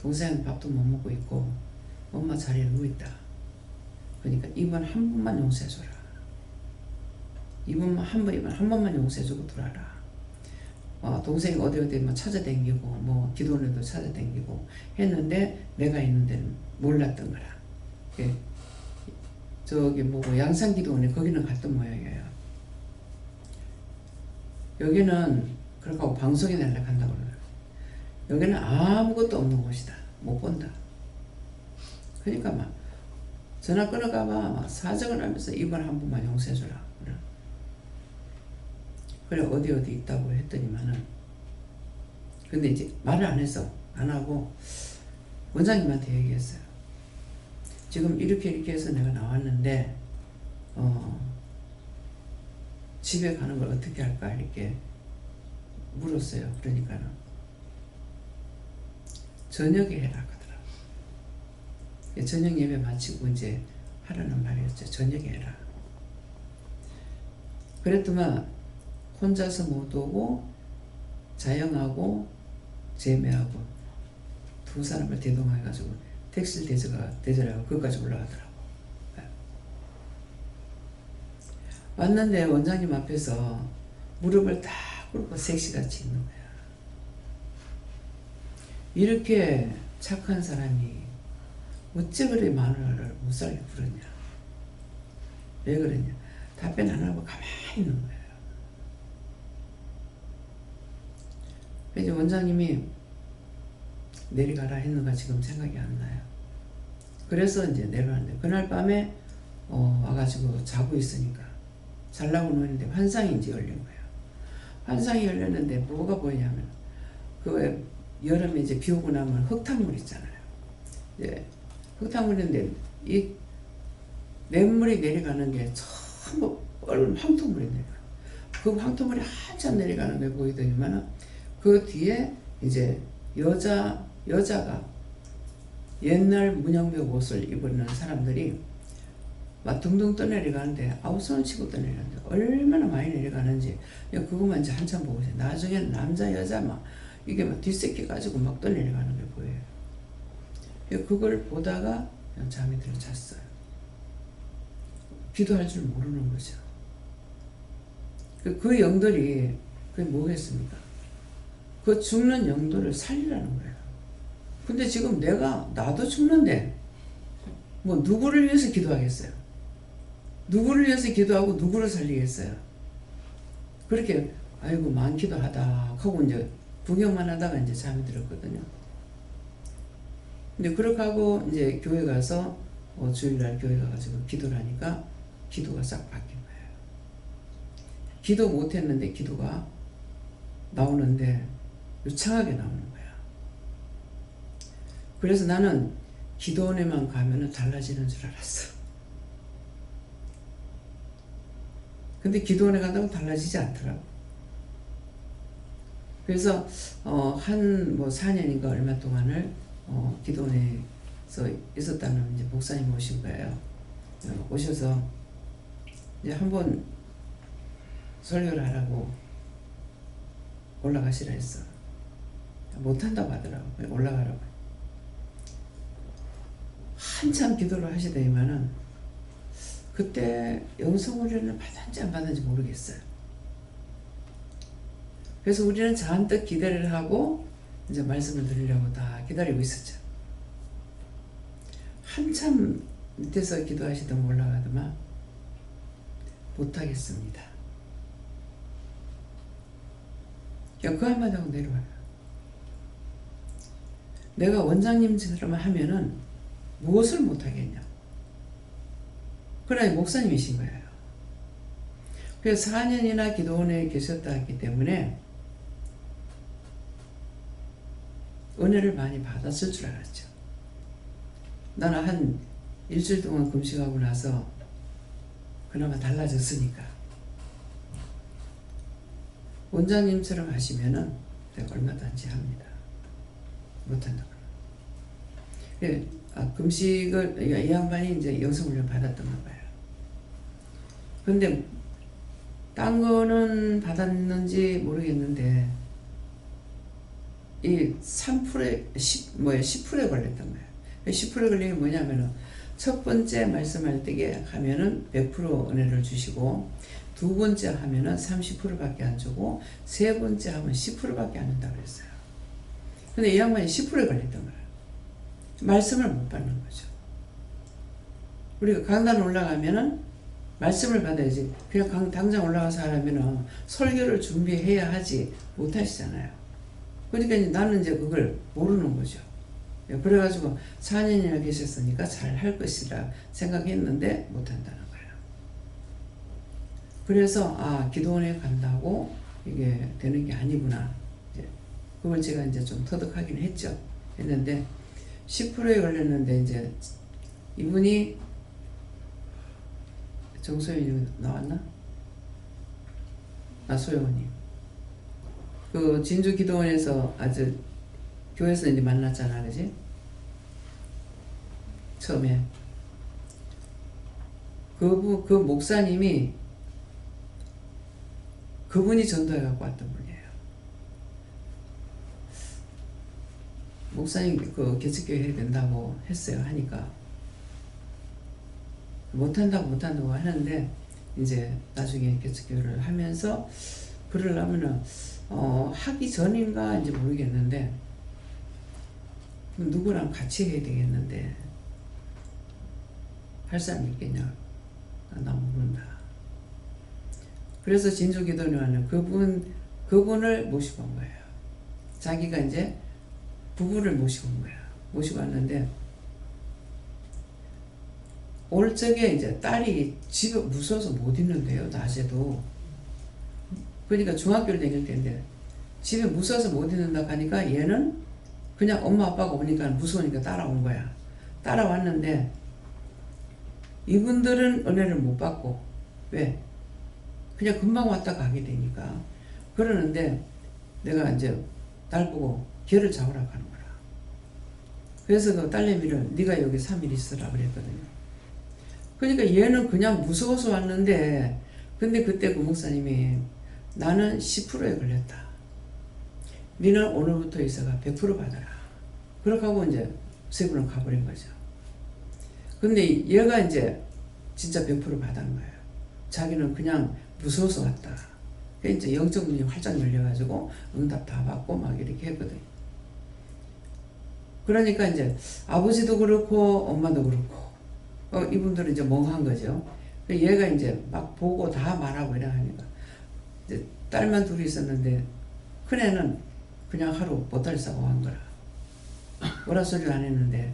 동생 밥도 못 먹고 있고 엄마 자리에 누워있다. 그러니까 이번 한 번만 용서해줘라. 이번 한 번만 용서해주고 돌아라. 동생이 어디 뭐 찾아다니고 뭐 기도원에도 찾아다니고 했는데 내가 있는 데는 몰랐던 거라. 저기 뭐 양산 기도원에 거기는 갔던 모양이에요. 여기는 그렇게 방송에 날라간다고 그래요. 여기는 아무것도 없는 곳이다. 못 본다. 그러니까 막 전화 끊어가봐 막 사정을 하면서 이번 한 번만 용서해줘라. 그래 어디 있다고 했더니만은 근데 이제 말을 안 해서 안 하고 원장님한테 얘기했어요. 지금 이렇게 해서 내가 나왔는데 집에 가는 걸 어떻게 할까 이렇게 물었어요. 그러니까는 저녁에 해라 하더라고요. 저녁 예배 마치고 이제 하라는 말이었죠. 저녁에 해라. 그랬더만 혼자서 못 오고 자영하고 재매하고 두 사람을 대동해가지고 택시를 대절하고 거기까지 올라가더라고. 왔는데 원장님 앞에서 무릎을 딱 꿇고 섹시같이 있는 거야. 이렇게 착한 사람이 어째 그래 마누라를 못 살게 굴었냐. 왜 그러냐. 답변 안 하고 가만히 있는 거예요. 이제 원장님이 내려가라 했는가 지금 생각이 안 나요. 그래서 이제 내려왔는데 그날 밤에 와가지고 자고 있으니까 잘라고 누웠는데 환상이 이제 열린 거예요. 환상이 열렸는데 뭐가 보이냐면 그 여름에 이제 비 오고 나면 흙탕물 있잖아요. 이제 흙탕물인데 이 냇물이 내려가는 게 전부 얼음 황토물이 내려가요. 그 황토물이 한참 내려가는 게 보이더니만 그 뒤에 이제 여자가 옛날 문양벽 옷을 입는 사람들이 막 둥둥 떠내려가는데 아우성을 치고 떠내려가는데 얼마나 많이 내려가는지 그것만 이제 한참 보고 있어요. 나중에는 남자 여자 막 이게 막 뒷새끼 가지고 막 떠내려가는 게 보여요. 그걸 보다가 그냥 잠이 들어 잤어요. 기도할 줄 모르는 거죠. 그 영들이 그게 뭐겠습니까? 그 죽는 영들을 살리라는 거예요. 근데 지금 나도 죽는데 뭐 누구를 위해서 기도하겠어요? 누구를 위해서 기도하고 누구를 살리겠어요? 그렇게 아이고 많기도 하다 하고 이제 구경만 하다가 이제 잠이 들었거든요. 근데 그렇게 하고 이제 교회 가서 주일날 교회 가가지고 기도를 하니까 기도가 싹 바뀐 거예요. 기도 못했는데 기도가 나오는데 유창하게 나오는 거야. 그래서 나는 기도원에만 가면은 달라지는 줄 알았어. 근데 기도원에 간다고 달라지지 않더라고. 그래서 한 4년인가 얼마 동안을 기도원에서 있었다는 이제 목사님 오신 거예요. 오셔서 이제 한번 설교를 하라고 올라가시라 했어. 못한다고 하더라고. 올라가라고. 한참 기도를 하시더니만은 그때 영성훈련을 받았는지 안 받았는지 모르겠어요. 그래서 우리는 잔뜩 기대를 하고 이제 말씀을 드리려고 다 기다리고 있었죠. 한참 밑에서 기도하시던 올라가더만 못하겠습니다. 그냥 그 한마디 하고 내려와요. 내가 원장님처럼 하면은 무엇을 못하겠냐. 그러나 목사님이신 거예요. 그래서 4년이나 기도원에 계셨다 했기 때문에 은혜를 많이 받았을 줄 알았죠. 나는 한 일주일 동안 금식하고 나서 그나마 달라졌으니까. 원장님처럼 하시면은 내가 얼마든지 합니다. 못한다고. 예, 금식을, 이 양반이 이제 영성훈련 받았던가 봐요. 근데, 딴 거는 받았는지 모르겠는데, 이 3%에, 10%에 걸렸던 거예요. 10%에 걸린 게 뭐냐면은, 첫 번째 말씀할 때 하면은 100% 은혜를 주시고, 두 번째 하면은 30%밖에 안 주고, 세 번째 하면 10%밖에 안 준다고 그랬어요. 근데 이 양반이 10%에 걸렸던 거예요. 말씀을 못 받는 거죠. 우리가 강단 올라가면은 말씀을 받아야지. 그냥 당장 올라가서 하려면은 설교를 준비해야 하지 못 하시잖아요. 그러니까 나는 이제 그걸 모르는 거죠. 그래가지고 4년이나 계셨으니까 잘 할 것이라 생각했는데 못 한다는 거예요. 그래서 기도원에 간다고 이게 되는 게 아니구나. 이제 그걸 제가 이제 좀 터득하긴 했는데 10%에 걸렸는데 이제 이분이 정소연이 나왔나? 소영님. 그 진주 기도원에서 아주 교회에서 이제 만났잖아, 그지? 처음에. 그 목사님이 그분이 전도해갖고 왔던 분이에요. 목사님 그 개척교회 해야 된다고 했어요. 하니까 못한다고 하는데 이제 나중에 개척교회를 하면서 그러려면은 하기 전인가 이제 모르겠는데 누구랑 같이 해야 되겠는데 할 사람 있겠냐? 나 모른다. 그래서 진주기도원에 그분을 모시고 온 거예요. 자기가 이제 부부를 모시고 온 거야. 모시고 왔는데 올 적에 이제 딸이 집에 무서워서 못 있는데요. 낮에도. 그러니까 중학교를 다닐 때인데 집에 무서워서 못 있는다 하니까 얘는 그냥 엄마 아빠가 오니까 무서우니까 따라온 거야. 따라왔는데 이분들은 은혜를 못 받고 왜? 그냥 금방 왔다 가게 되니까 그러는데 내가 이제 딸 보고 걔를 잡으라고 하는 거라. 그래서 그 딸내미를 네가 여기 3일 있으라 그랬거든요. 그러니까 얘는 그냥 무서워서 왔는데 근데 그때 그 목사님이 나는 10%에 걸렸다. 너는 오늘부터 있어가 100% 받아라. 그렇게 하고 이제 세 분은 가버린 거죠. 근데 얘가 이제 진짜 100% 받은 거예요. 자기는 그냥 무서워서 왔다. 그래서 이제 영적 문이 활짝 열려가지고 응답 다 받고 막 이렇게 했거든. 그러니까 이제 아버지도 그렇고 엄마도 그렇고 이분들은 이제 멍한 거죠. 얘가 이제 막 보고 다 말하고 이래 하니까 이제 딸만 둘이 있었는데 큰애는 그냥 하루 보따리 싸고 한 거라. 뭐라 소리를 안 했는데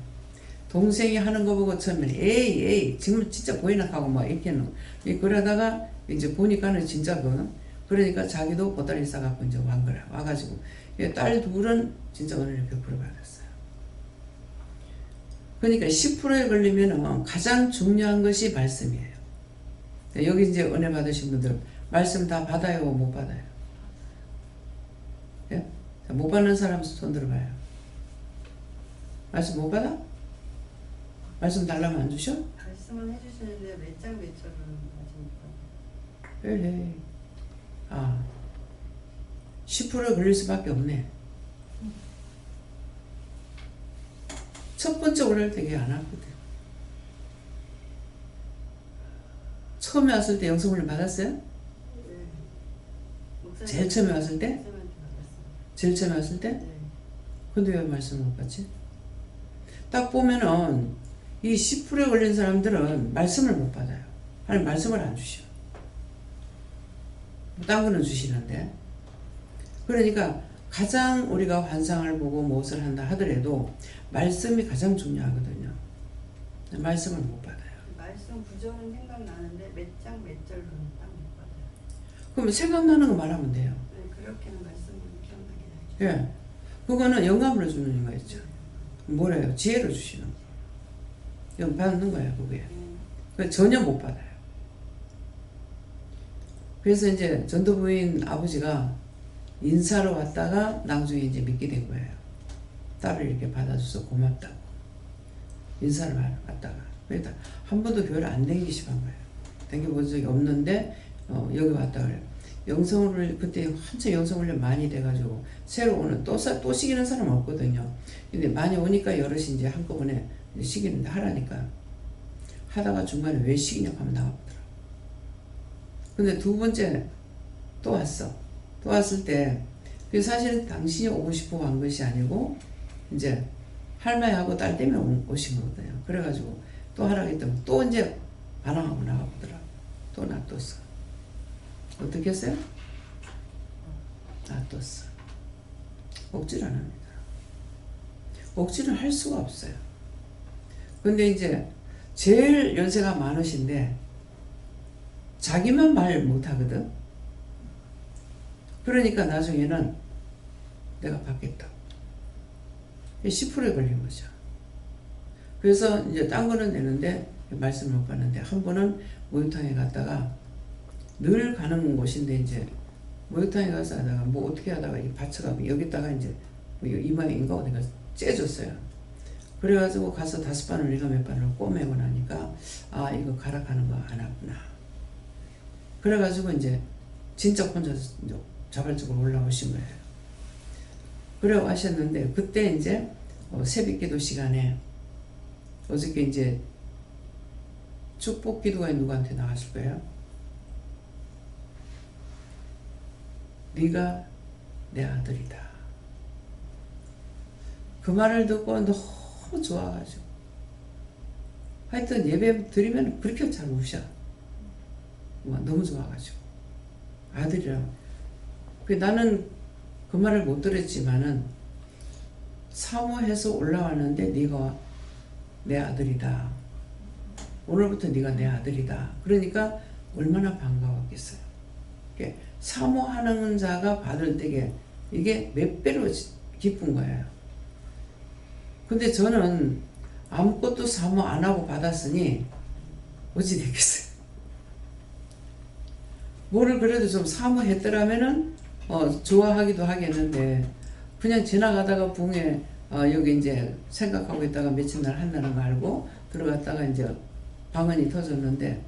동생이 하는 거 보고 처음에는 에이 지금 진짜 보이나 하고 막 이렇게는 그러다가 이제 보니까는 진짜 그러니까 자기도 보따리 싸갖고 이제 완 거라. 와가지고 딸 둘은 진짜 은혜를 100% 받았어요. 그러니까 10%에 걸리면 가장 중요한 것이 말씀이에요. 여기 이제 은혜 받으신 분들 말씀 다 받아요, 못 받아요? 예? 못 받는 사람 손 들어봐요. 말씀 못 받아? 말씀 달라면 안 주셔? 말씀은 해주시는데 몇 장 몇 절은 아직 못 에이. 10%에 걸릴 수밖에 없네. 첫 번째 오랄 때 그게 안 왔거든. 처음에 왔을 때 영성훈련 받았어요? 네. 제일 처음에 왔을 때? 목사님한테 받았어요. 제일 처음에 왔을 때? 네. 근데 왜 말씀을 못 받지? 딱 보면은 이 10%에 걸린 사람들은 말씀을 못 받아요. 아니 말씀을 안 주셔. 딴 거는 주시는데. 그러니까 가장 우리가 환상을 보고 무엇을 한다 하더라도 말씀이 가장 중요하거든요. 말씀을 못 받아요. 말씀 구조는 생각나는데 몇 장 몇 절로는 딱 못 받아요. 그럼 생각나는 거 말하면 돼요. 네, 그렇게는 말씀을 기억나게 하죠. 예. 그거는 영감을 주는 거였죠. 뭐래요? 지혜를 주시는 거. 이건 받는 거예요, 그게. 그거 전혀 못 받아요. 그래서 이제 전도부인 아버지가 인사로 왔다가 나중에 이제 믿게 된 거예요. 딸을 이렇게 받아줘서 고맙다고. 인사를 왔다가. 그러니까 한 번도 교회를 안 댕기시고 한 거예요. 댕겨본 적이 없는데, 여기 왔다 그래요. 영성을, 그때 한참 영성훈련 많이 돼가지고, 새로 오는, 또 시키는 사람 없거든요. 근데 많이 오니까 여럿이 이제 한꺼번에 시키는데 하라니까. 하다가 중간에 왜 시키냐고 하면 나와보더라고. 근데 두 번째 또 왔어. 또 왔을 때, 그 사실은 당신이 오고 싶어 간 것이 아니고, 이제 할머니하고 딸 때문에 오신 거거든요. 그래가지고 또 하라고 했더니 또 이제 반항하고 나가보더라고. 또 놔뒀어. 어떻게 했어요? 놔뒀어. 억지를 안 합니다. 억지를 할 수가 없어요. 근데 이제 제일 연세가 많으신데 자기만 말 못하거든. 그러니까 나중에는 내가 받겠다. 10%에 걸린 거죠. 그래서 이제 딴 거는 내는데 말씀을 못 받는데 한 번은 목욕탕에 갔다가 늘 가는 곳인데 이제 목욕탕에 가서 하다가 뭐 어떻게 하다가 이 받쳐가고 여기다가 이제 뭐 이마인가 어디가 째줬어요. 그래가지고 가서 5바늘 내가 몇 바늘 꼬매고 나니까 아 이거 가락하는 거 안 왔구나. 그래가지고 이제 진짜 혼자 자발적으로 올라오신 거예요. 그래 하셨는데 그때 이제 새벽 기도 시간에 어저께 이제 축복 기도가 누구한테 나왔을 거예요? 네가 내 아들이다. 그 말을 듣고 너무 좋아가지고 하여튼 예배 드리면 그렇게 잘 우셔. 너무 좋아가지고 아들이라고. 나는 그 말을 못 들었지만은 사모해서 올라왔는데 네가 내 아들이다. 오늘부터 네가 내 아들이다. 그러니까 얼마나 반가웠겠어요. 사모하는 자가 받을 때게 이게 몇 배로 기쁜 거예요. 근데 저는 아무것도 사모 안 하고 받았으니 어찌 됐겠어요. 뭐를 그래도 좀 사모했더라면은 좋아하기도 하겠는데 그냥 지나가다가 붕에 여기 이제 생각하고 있다가 며칠 날 한다는 거 알고 들어갔다가 이제 방언이 터졌는데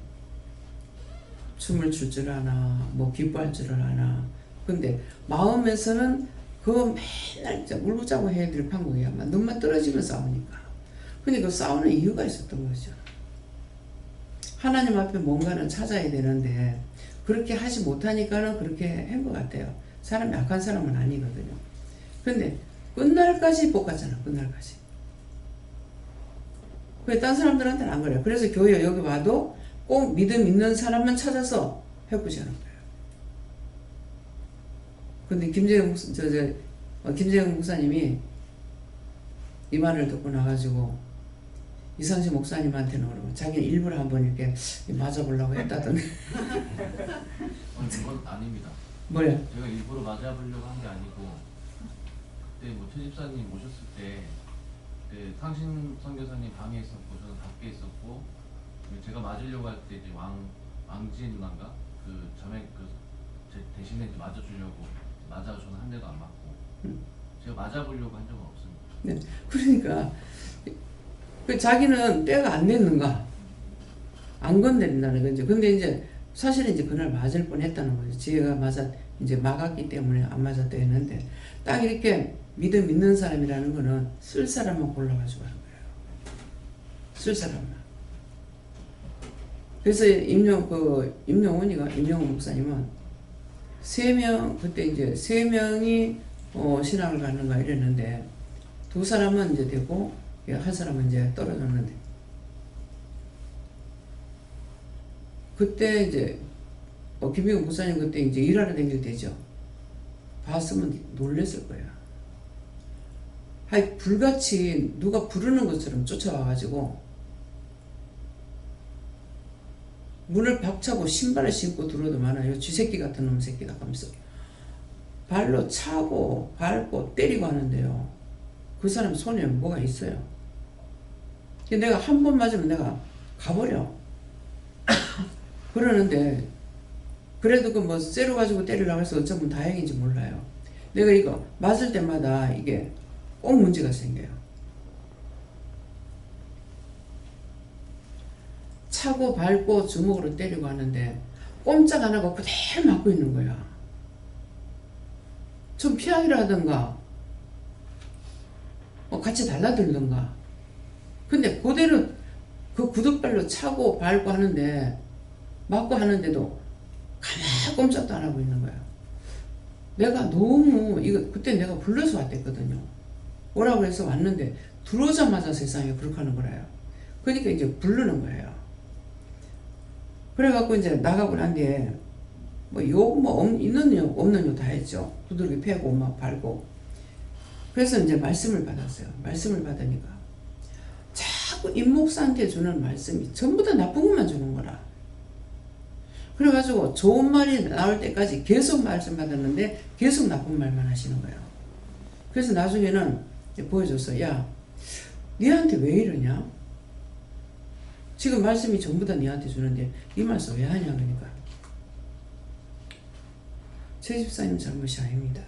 춤을 출 줄 아나 뭐 기뻐할 줄을 아나. 근데 마음에서는 그거 맨날 진짜 울고 짜고 해야 될 판국이야. 막 눈만 떨어지면 싸우니까. 근데 그 싸우는 이유가 있었던 거죠. 하나님 앞에 뭔가는 찾아야 되는데 그렇게 하지 못하니까는 그렇게 한 것 같아요. 사람이 악한 사람은 아니거든요. 근데 끝날까지 볶았잖아. 끝날까지. 왜 딴 사람들한테는 안 그래요. 그래서 교회 여기 와도 꼭 믿음 있는 사람만 찾아서 해보자는 거예요. 근데 김재영 목사님이 이 말을 듣고 나가지고 이상시 목사님한테는 그러고 자기는 일부러 한번 이렇게 맞아보려고 했다던데. 그건 아닙니다. 뭐야? 제가 일부러 맞아보려고 한 게 아니고 그때 뭐 최 집사님 오셨을 때 그때 상신 선교사님 방에 있었고 저는 밖에 있었고 제가 맞으려고 할 때 이제 왕지인 누나인가 그 점에 제 대신에 이제 맞아주려고 맞아 저는 한 대도 안 맞고 제가 맞아보려고 한 적은 없습니다. 네. 그러니까 그 자기는 때가 안 됐는가 안 건드린다는 거죠. 근데 이제 사실은 이제 그날 맞을 뻔했다는 거죠. 지혜가 이제 막았기 때문에 안 맞았다 했는데 딱 이렇게 믿음 있는 사람이라는 거는 쓸 사람만 골라가지고 하는 거예요. 쓸 사람만. 그래서 임영훈 목사님은 3명 그때 이제 3명이 신학을 가는가 이랬는데 2사람은 이제 되고 한 사람은 이제 떨어졌는데 그때 이제 김민국 목사님 그때 이제 일하러 다닐 때죠. 봤으면 놀랬을 거야. 하여 불같이 누가 부르는 것처럼 쫓아와가지고 문을 박차고 신발을 신고 들어오더만 요 쥐새끼 같은 놈 새끼다 하면서 발로 차고 밟고 때리고 하는데요. 그 사람 손에 뭐가 있어요. 내가 한 번 맞으면 내가 가버려. 그러는데 그래도 그 뭐 쇠로 가지고 때리려고 해서 어쩌면 다행인지 몰라요. 내가 이거 맞을 때마다 이게 꼭 문제가 생겨요. 차고 밟고 주먹으로 때리고 하는데 꼼짝 안 하고 그대로 맞고 있는 거야. 좀 피하기를 하던가 같이 달라들던가. 근데 그대로 그 구둣발로 차고 밟고 하는데 맞고 하는데도 가만히 꼼짝도 안 하고 있는 거야. 내가 너무 이거 그때 내가 불러서 왔댔거든요. 오라고 해서 왔는데 들어오자마자 세상에 그렇게 하는 거라요. 그러니까 이제 부르는 거예요. 그래갖고 이제 나가고 난 뒤에 있는 요 없는 요 다 했죠. 두들기 패고 막 밟고. 그래서 이제 말씀을 받았어요. 말씀을 받으니까 자꾸 임목사한테 주는 말씀이 전부 다 나쁜 것만 주는 거라. 그래가지고 좋은 말이 나올 때까지 계속 말씀 받았는데 계속 나쁜 말만 하시는 거예요. 그래서 나중에는 보여줬어. 야, 니한테 왜 이러냐? 지금 말씀이 전부 다 니한테 주는데 이 말씀 왜 하냐? 그러니까 최 집사님 잘못이 아닙니다.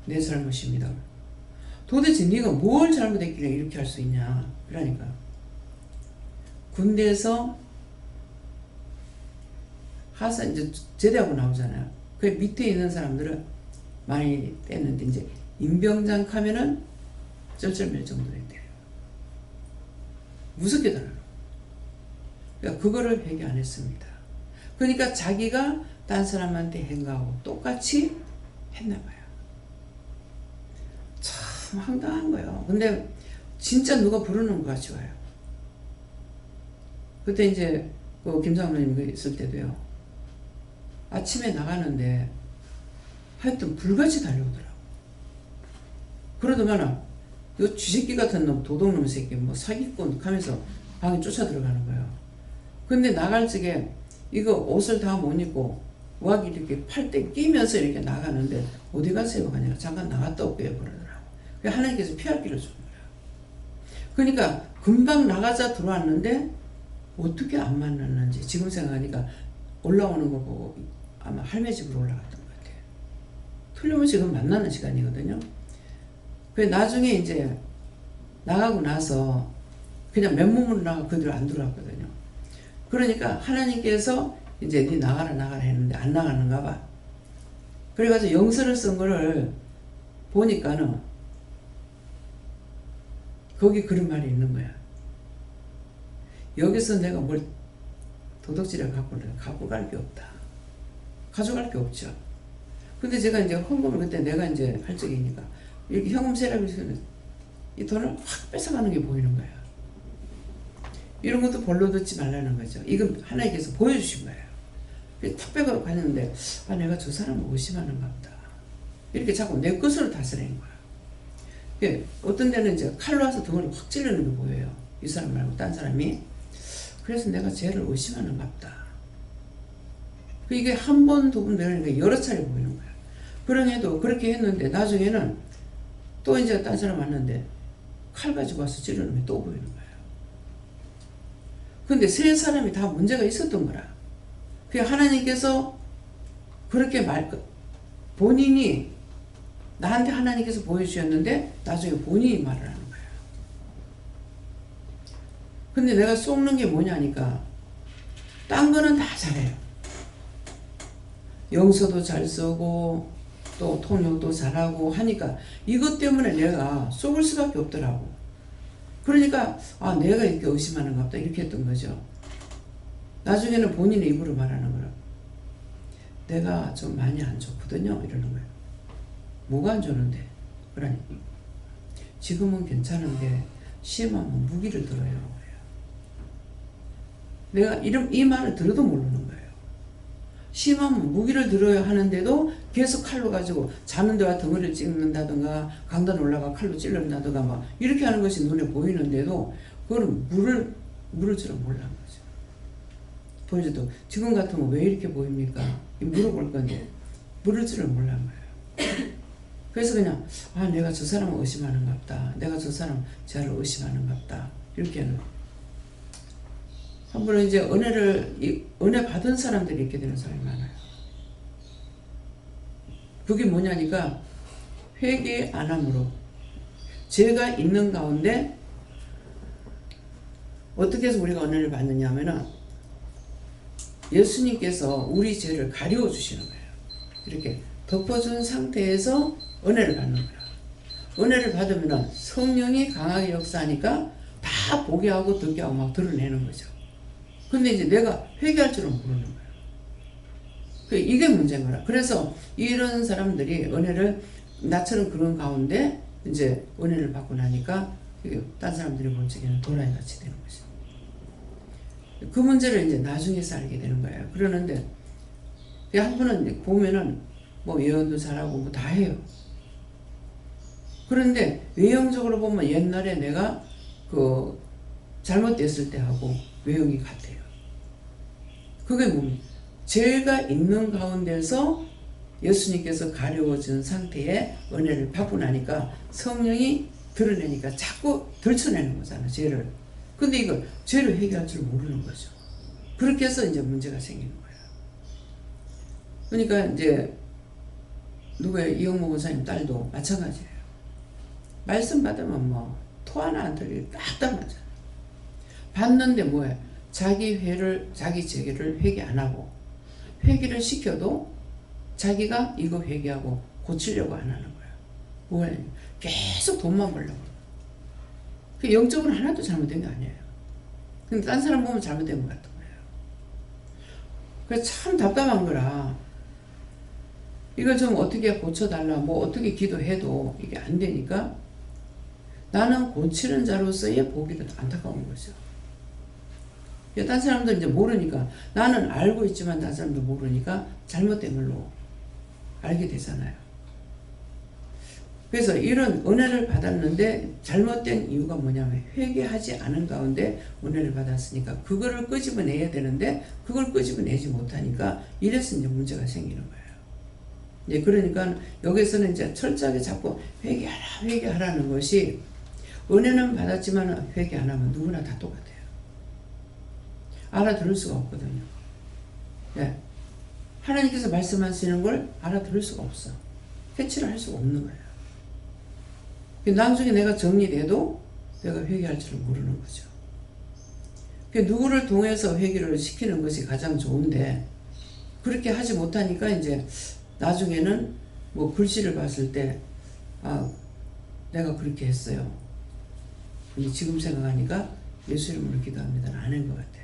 내 잘못입니다. 도대체 네가 뭘 잘못했길래 이렇게 할 수 있냐? 그러니까 군대에서 하사 이제 제대하고 나오잖아요. 그 밑에 있는 사람들은 많이 뗐는데 이제 임병장 가면은 쩔쩔맬 정도로 했대요. 무섭게 달아요. 그러니까 그거를 회개 안 했습니다. 그러니까 자기가 딴 사람한테 행하고 똑같이 했나 봐요. 참 황당한 거예요. 근데 진짜 누가 부르는 것 같이 와요. 그때 이제 그 김상로님 있을 때도요. 아침에 나가는데 하여튼 불같이 달려오더라고. 그러더만은 요 쥐새끼 같은 놈, 도둑놈 새끼, 뭐 사기꾼 하면서 방에 쫓아 들어가는 거예요. 근데 나갈 적에 이거 옷을 다 못 입고 우아기 이렇게 팔대 끼면서 이렇게 나가는데 어디 가세요? 하니까 잠깐 나갔다 올게요. 그러더라고. 하나님께서 피할 길을 주는 거예요. 그러니까 금방 나가자 들어왔는데 어떻게 안 만났는지 지금 생각하니까 올라오는 거 보고 아마 할매 집으로 올라갔던 것 같아요. 틀림없이 그건 만나는 시간이거든요. 그래서 나중에 이제 나가고 나서 그냥 맨몸으로 나가 그대로 안 들어왔거든요. 그러니까 하나님께서 이제 네 나가라 했는데 안 나가는가 봐. 그래가지고 영서를 쓴 거를 보니까는 거기 그런 말이 있는 거야. 여기서 내가 뭘 도둑질을 갖고 갈 게 없다. 가져갈 게 없죠. 근데 제가 이제 헌금을 그때 내가 이제 할 적이니까 이렇게 현금 세라비서는 이 돈을 확 뺏어가는 게 보이는 거야. 이런 것도 볼로 듣지 말라는 거죠. 이건 하나님께서 보여주신 거예요. 탁 빼고 갔는데 내가 저 사람을 의심하는가 보다. 이렇게 자꾸 내 것으로 다스리는 거야. 어떤 데는 이제 칼로 와서 덩어리 확 찌르는 게 보여요. 이 사람 말고 딴 사람이. 그래서 내가 쟤를 의심하는가 보다. 이게 한 번, 두 번 되니까 여러 차례 보이는 거야. 그러게도 그렇게 했는데 나중에는 또 이제 딴 사람 왔는데 칼 가지고 와서 찌르는 게 또 보이는 거예요. 근데 세 사람이 다 문제가 있었던 거라. 하나님께서 그렇게 본인이 나한테 하나님께서 보여주셨는데 나중에 본인이 말을 하는 거예요. 근데 내가 속는 게 뭐냐니까 딴 거는 다 잘해요. 영서도 잘 쓰고 또 통역도 잘하고 하니까 이것 때문에 내가 속을 수밖에 없더라고. 그러니까 내가 이렇게 의심하는가 보다 이렇게 했던 거죠. 나중에는 본인의 입으로 말하는 거라. 내가 좀 많이 안 좋거든요. 이러는 거예요. 뭐가 안 좋은데? 그러니 지금은 괜찮은데 심하면 무기를 들어요. 내가 이 말을 들어도 모르는 거예요. 심하면 무기를 들어야 하는데도 계속 칼로 가지고 자는 데와 덩어리를 찍는다든가 강단 올라가 칼로 찔른다든가 막 이렇게 하는 것이 눈에 보이는데도 그거는 물을 줄은 몰라는 거죠. 보여줘도 지금 같으면 왜 이렇게 보입니까? 물어볼 건데 물을 줄을 몰라는 거예요. 그래서 그냥 내가 저 사람을 의심하는갑다. 내가 저 사람 저를 의심하는갑다. 이렇게 하는 거예요. 한 번은 이제 은혜 받은 사람들이 있게 되는 사람이 많아요. 그게 뭐냐니까 회개 안 함으로 죄가 있는 가운데 어떻게 해서 우리가 은혜를 받느냐 하면은 예수님께서 우리 죄를 가리워 주시는 거예요. 이렇게 덮어준 상태에서 은혜를 받는 거예요. 은혜를 받으면 성령이 강하게 역사하니까 다 보게 하고 듣게 하고 막 드러내는 거죠. 근데 이제 내가 회개할 줄은 모르는 거예요. 이게 문제인 거라. 그래서 이런 사람들이 은혜를 나처럼 그런 가운데 이제 은혜를 받고 나니까 딴 사람들이 볼 적에는 도라이 같이 되는 거죠. 그 문제를 이제 나중에서 알게 되는 거예요. 그러는데 한 분은 보면은 뭐 예언도 잘하고 뭐 다 해요. 그런데 외형적으로 보면 옛날에 내가 그 잘못됐을 때하고 외형이 같아요. 그게 뭡니까? 죄가 있는 가운데서 예수님께서 가려워진 상태에 은혜를 받고 나니까 성령이 드러내니까 자꾸 들춰내는 거잖아, 죄를. 근데 이걸 죄를 회개할 줄 모르는 거죠. 그렇게 해서 이제 문제가 생기는 거예요. 그러니까 이제 누구의 이영모 권사님 딸도 마찬가지예요. 말씀 받으면 뭐 토 하나 안 들리게 딱딱하잖아요. 받는데 뭐예요? 자기 죄를 회개 안 하고 회개를 시켜도 자기가 이거 회개하고 고치려고 안 하는 거예요. 뭐예요? 계속 돈만 벌려고. 그 영적으로 하나도 잘못된 게 아니에요. 근데 딴 사람 보면 잘못된 것 같은 거예요. 그래서 참 답답한 거라. 이걸 좀 어떻게 고쳐달라, 뭐 어떻게 기도해도 이게 안 되니까 나는 고치는 자로서의 보기도 안타까운 거죠. 딴 사람들 이제 모르니까 나는 알고 있지만 딴 사람도 모르니까 잘못된 걸로 알게 되잖아요. 그래서 이런 은혜를 받았는데 잘못된 이유가 뭐냐면 회개하지 않은 가운데 은혜를 받았으니까 그거를 끄집어내야 되는데 그걸 끄집어내지 못하니까 이래서 이제 문제가 생기는 거예요. 이제 그러니까 여기서는 이제 철저하게 자꾸 회개하라는 것이 은혜는 받았지만 회개 안 하면 누구나 다 똑같아요. 알아들을 수가 없거든요. 네. 하나님께서 말씀하시는 걸 알아들을 수가 없어. 캐치를 할 수가 없는 거예요. 나중에 내가 정리돼도 내가 회개할 줄을 모르는 거죠. 누구를 통해서 회개를 시키는 것이 가장 좋은데 그렇게 하지 못하니까 이제 나중에는 뭐 글씨를 봤을 때 내가 그렇게 했어요. 근데 지금 생각하니까 예수 이름으로 기도합니다는 안 한 것 같아요.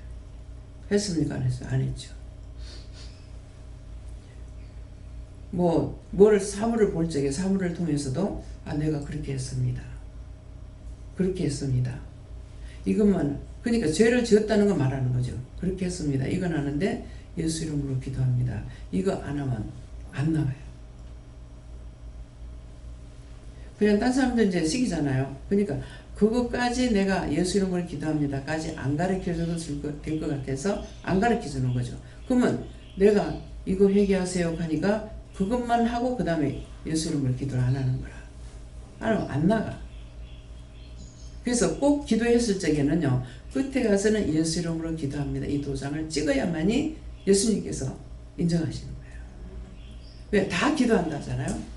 했습니까? 안 했어요? 안 했죠. 뭐를 사물을 볼 적에 사물을 통해서도 내가 그렇게 했습니다. 그렇게 했습니다. 이것만 그러니까 죄를 지었다는 거 말하는 거죠. 그렇게 했습니다. 이건 하는데 예수 이름으로 기도합니다. 이거 안 하면 안 나와요. 그냥 딴 사람들 이제 시키잖아요. 그러니까 그것까지 내가 예수 이름으로 기도합니다까지 안 가르쳐줘도 될 것 같아서 안 가르쳐주는 거죠. 그러면 내가 이거 회개하세요 하니까 그것만 하고 그 다음에 예수 이름으로 기도를 안 하는 거라. 안 나가. 그래서 꼭 기도했을 적에는요. 끝에 가서는 예수 이름으로 기도합니다. 이 도장을 찍어야만이 예수님께서 인정하시는 거예요. 왜? 다 기도한다잖아요.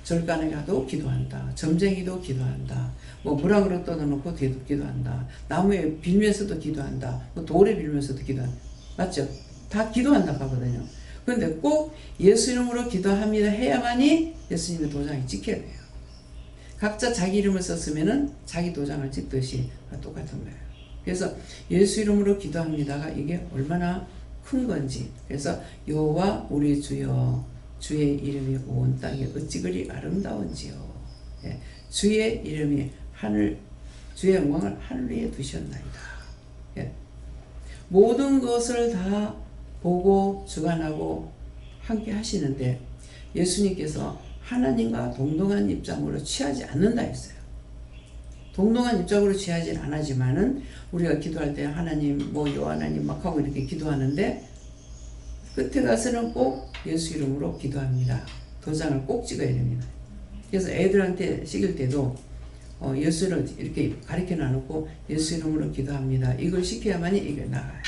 절간에 가도 기도한다. 점쟁이도 기도한다. 뭐 무락으로 떠놓고 기도한다. 나무에 빌면서도 기도한다. 뭐 돌에 빌면서도 기도한다. 맞죠? 다 기도한다고 하거든요. 그런데 꼭 예수 이름으로 기도합니다 해야만이 예수님의 도장이 찍혀야 돼요. 각자 자기 이름을 썼으면은 자기 도장을 찍듯이 똑같은 거예요. 그래서 예수 이름으로 기도합니다가 이게 얼마나 큰 건지. 그래서 여호와 우리 주여 주의 이름이 온 땅에 어찌 그리 아름다운지요. 예, 주의 이름이 주의 영광을 하늘 위에 두셨나이다. 예, 모든 것을 다 보고 주관하고 함께 하시는데 예수님께서 하나님과 동등한 입장으로 취하지 않는다 했어요. 동등한 입장으로 취하진 않았지만은 우리가 기도할 때 하나님 요 하나님 막 하고 이렇게 기도하는데 끝에 가서는 꼭 예수 이름으로 기도합니다. 도장을 꼭 찍어야 됩니다. 그래서 애들한테 시킬 때도 예수를 이렇게 가르쳐 놔놓고 예수 이름으로 기도합니다. 이걸 시켜야만이 이게 나가요.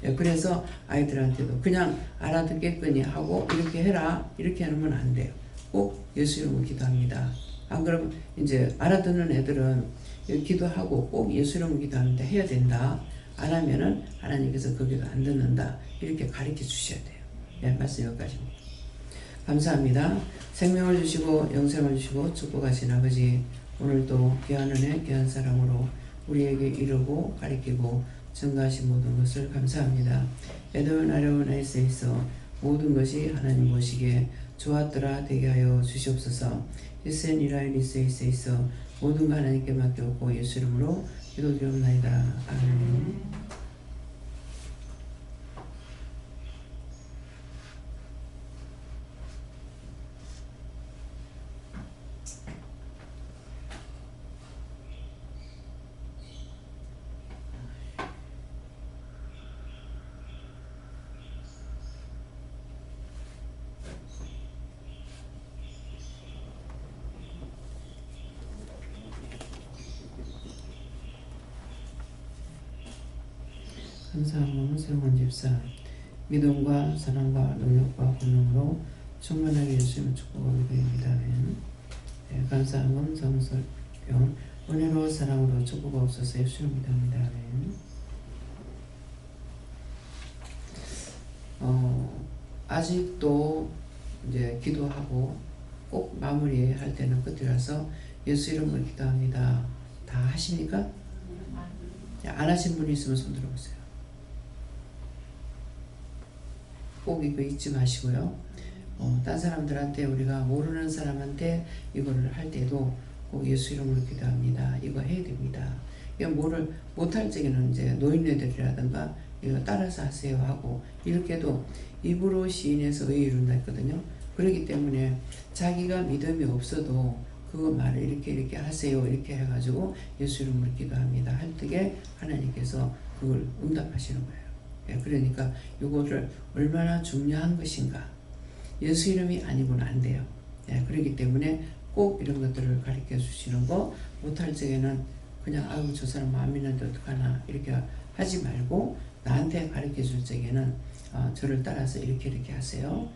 예, 그래서 아이들한테도 그냥 알아듣겠거니 하고 이렇게 해라 이렇게 하면 안 돼요. 꼭 예수 이름으로 기도합니다. 안 그러면 이제 알아듣는 애들은 기도하고 꼭 예수 이름으로 기도하는데 해야 된다. 안 하면은 하나님께서 거기도 안 듣는다. 이렇게 가르쳐 주셔야 돼요. 예, 말씀 여기까지입니다. 감사합니다. 생명을 주시고 영생을 주시고 축복하신 아버지, 오늘도 귀한 은혜 귀한 사랑으로 우리에게 이루고 가르치고 증거하신 모든 것을 감사합니다. 에도운 아려운 아이스에 있어 모든 것이 하나님 보시기에 좋았더라 되게 하여 주시옵소서. 이센 이라이리스에 있어 모든 것 하나님께 맡겨오고 예수 이름으로 기도드리옵나이다. 아멘. 감사하고 새로운 집사 믿음과 사랑과 능력과 권능으로 충만하게 예수님을 축복하게 됩니다. 네, 감사함은 정설병 은혜로 사랑으로 축복하옵소서. 예수를 믿습니다. 아직도 이제 기도하고 꼭 마무리할 때는 끝이라서 예수 이름으로 기도합니다. 다 하십니까? 안 하신 분이 있으면 손 들어보세요. 꼭 이거 잊지 마시고요. 딴 사람들한테 우리가 모르는 사람한테 이거를 할 때도 꼭 예수 이름으로 기도합니다. 이거 해야 됩니다. 이거 뭐를 못할 적에는 이제 노인네들이라든가 이거 따라서 하세요 하고 이렇게도 입으로 시인해서 의에 이룬다 했거든요. 그렇기 때문에 자기가 믿음이 없어도 그거 말을 이렇게 하세요 이렇게 해가지고 예수 이름으로 기도합니다 할 때에 하나님께서 그걸 응답하시는 거예요. 예, 그러니까 이거를 얼마나 중요한 것인가. 예수 이름이 아니고는 안 돼요. 예, 그렇기 때문에 꼭 이런 것들을 가르쳐 주시는 거 못할 적에는 그냥 아유 저 사람 안 믿는데 어떡하나 이렇게 하지 말고 나한테 가르쳐 줄 적에는 저를 따라서 이렇게 하세요.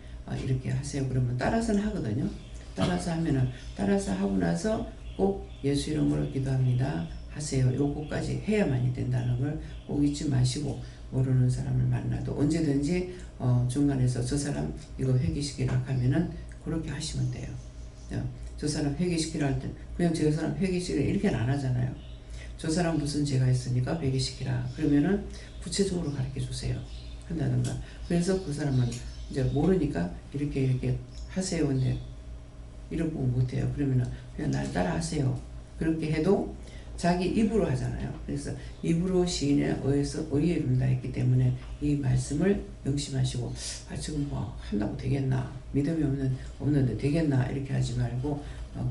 이렇게 하세요. 그러면 따라서는 하거든요. 따라서 하면은 따라서 하고 나서 꼭 예수 이름으로 기도합니다 하세요. 요거까지 해야만이 된다는 걸 꼭 잊지 마시고 모르는 사람을 만나도 언제든지 중간에서 저 사람 이거 회개시키라 하면은 그렇게 하시면 돼요. 저 사람 회개시키라 할 때 그냥 저 사람 회개시키라 이렇게는 안 하잖아요. 저 사람 무슨 죄가 있으니까 회개시키라 그러면은 구체적으로 가르쳐 주세요 한다든가. 그래서 그 사람은 이제 모르니까 이렇게 하세요. 근데 이런 거 못해요. 그러면은 그냥 날 따라 하세요. 그렇게 해도 자기 입으로 하잖아요. 그래서 입으로 시인에 의에 이룬다 했기 때문에 이 말씀을 명심하시고 지금 뭐 한다고 되겠나 믿음이 없는데 되겠나 이렇게 하지 말고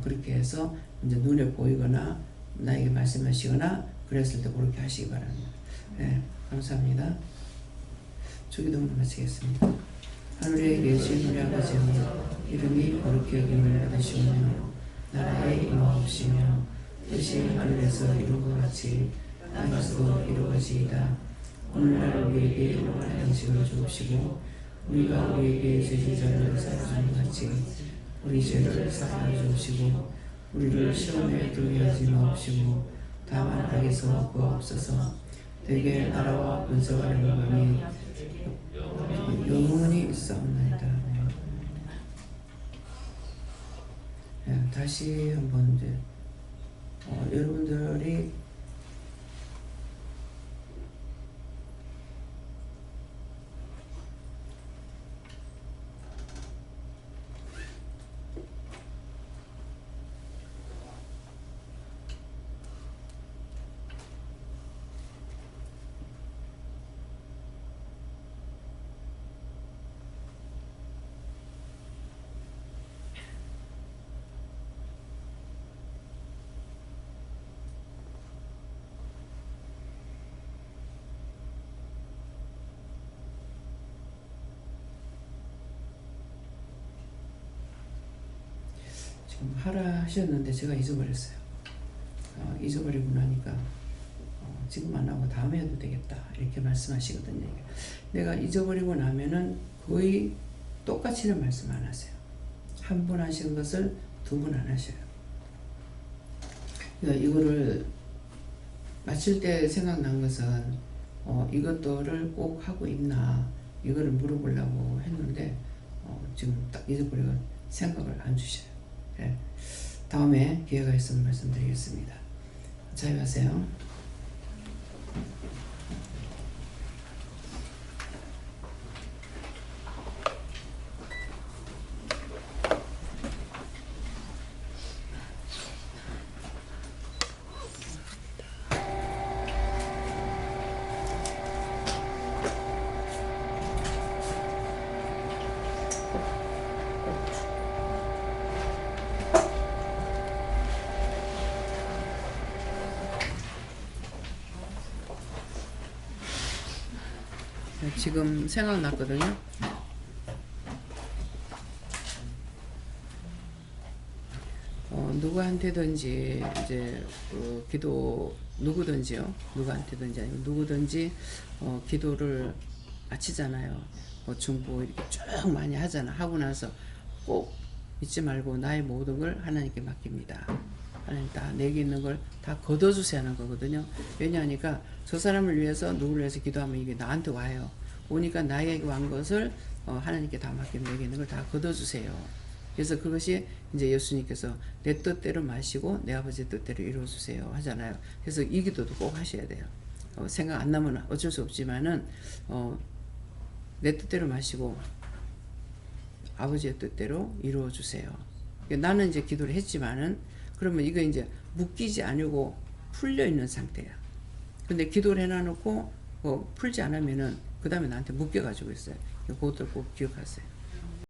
그렇게 해서 이제 눈에 보이거나 나에게 말씀하시거나 그랬을 때 그렇게 하시기 바랍니다. 네, 감사합니다. 주기도문을 마치겠습니다. 하늘에 계신 우리 아버지여 이름이 거룩히 여김을 받으시오며 나라의 임하옵시며 뜻이 하늘에서 이룬 것 같이 땅에서도 이루어지이다. 오늘날 우리에게 일용할 양식을 주옵시고 우리가 우리에게 죄진 자를 사하는 것 같이 우리 죄를 사하여 주옵시고 우리를 시험에 들게 하지 마옵시고 다만 악에서 구하옵소서. 대개 나라와 권세와 영광이 영원히 있사옵나이다. 네, 다시 한번 이제 여러분들이 하라 하셨는데 제가 잊어버렸어요. 잊어버리고 나니까 지금 안 하고 다음에 해도 되겠다 이렇게 말씀하시거든요. 내가 잊어버리고 나면은 거의 똑같이는 말씀 안 하세요. 한 번 하신 것을 두 번 안 하셔요. 그러니까 이거를 마칠 때 생각난 것은 이것들을 꼭 하고 있나 이거를 물어보려고 했는데 지금 딱 잊어버리고 생각을 안 주셔요. 네. 다음에 기회가 있으면 말씀드리겠습니다. 자유하세요. 지금 생각났거든요. 누구한테든지 이제 기도 누구든지요. 누구한테든지 아니고 누구든지 기도를 마치잖아요. 중보 이렇게 쭉 많이 하잖아. 하고 나서 꼭 잊지 말고 나의 모든 걸 하나님께 맡깁니다. 하나님 다 내게 있는 걸 다 걷어주세요 하는 거거든요. 왜냐하니까 저 사람을 위해서 누구를 위해서 기도하면 이게 나한테 와요. 오니까 나에게 완 것을 하나님께 다 맡기면 내게 있는 걸 다 걷어주세요. 그래서 그것이 이제 예수님께서 내 뜻대로 마시고 내 아버지 뜻대로 이루어주세요 하잖아요. 그래서 이 기도도 꼭 하셔야 돼요. 생각 안 나면 어쩔 수 없지만은 내 뜻대로 마시고 아버지의 뜻대로 이루어주세요. 나는 이제 기도를 했지만은 그러면 이거 이제 묶이지 않고 풀려 있는 상태야. 근데 기도를 해놔놓고 풀지 않으면은 그 다음에 나한테 묶여가지고 있어요. 그것들 꼭 기억하세요.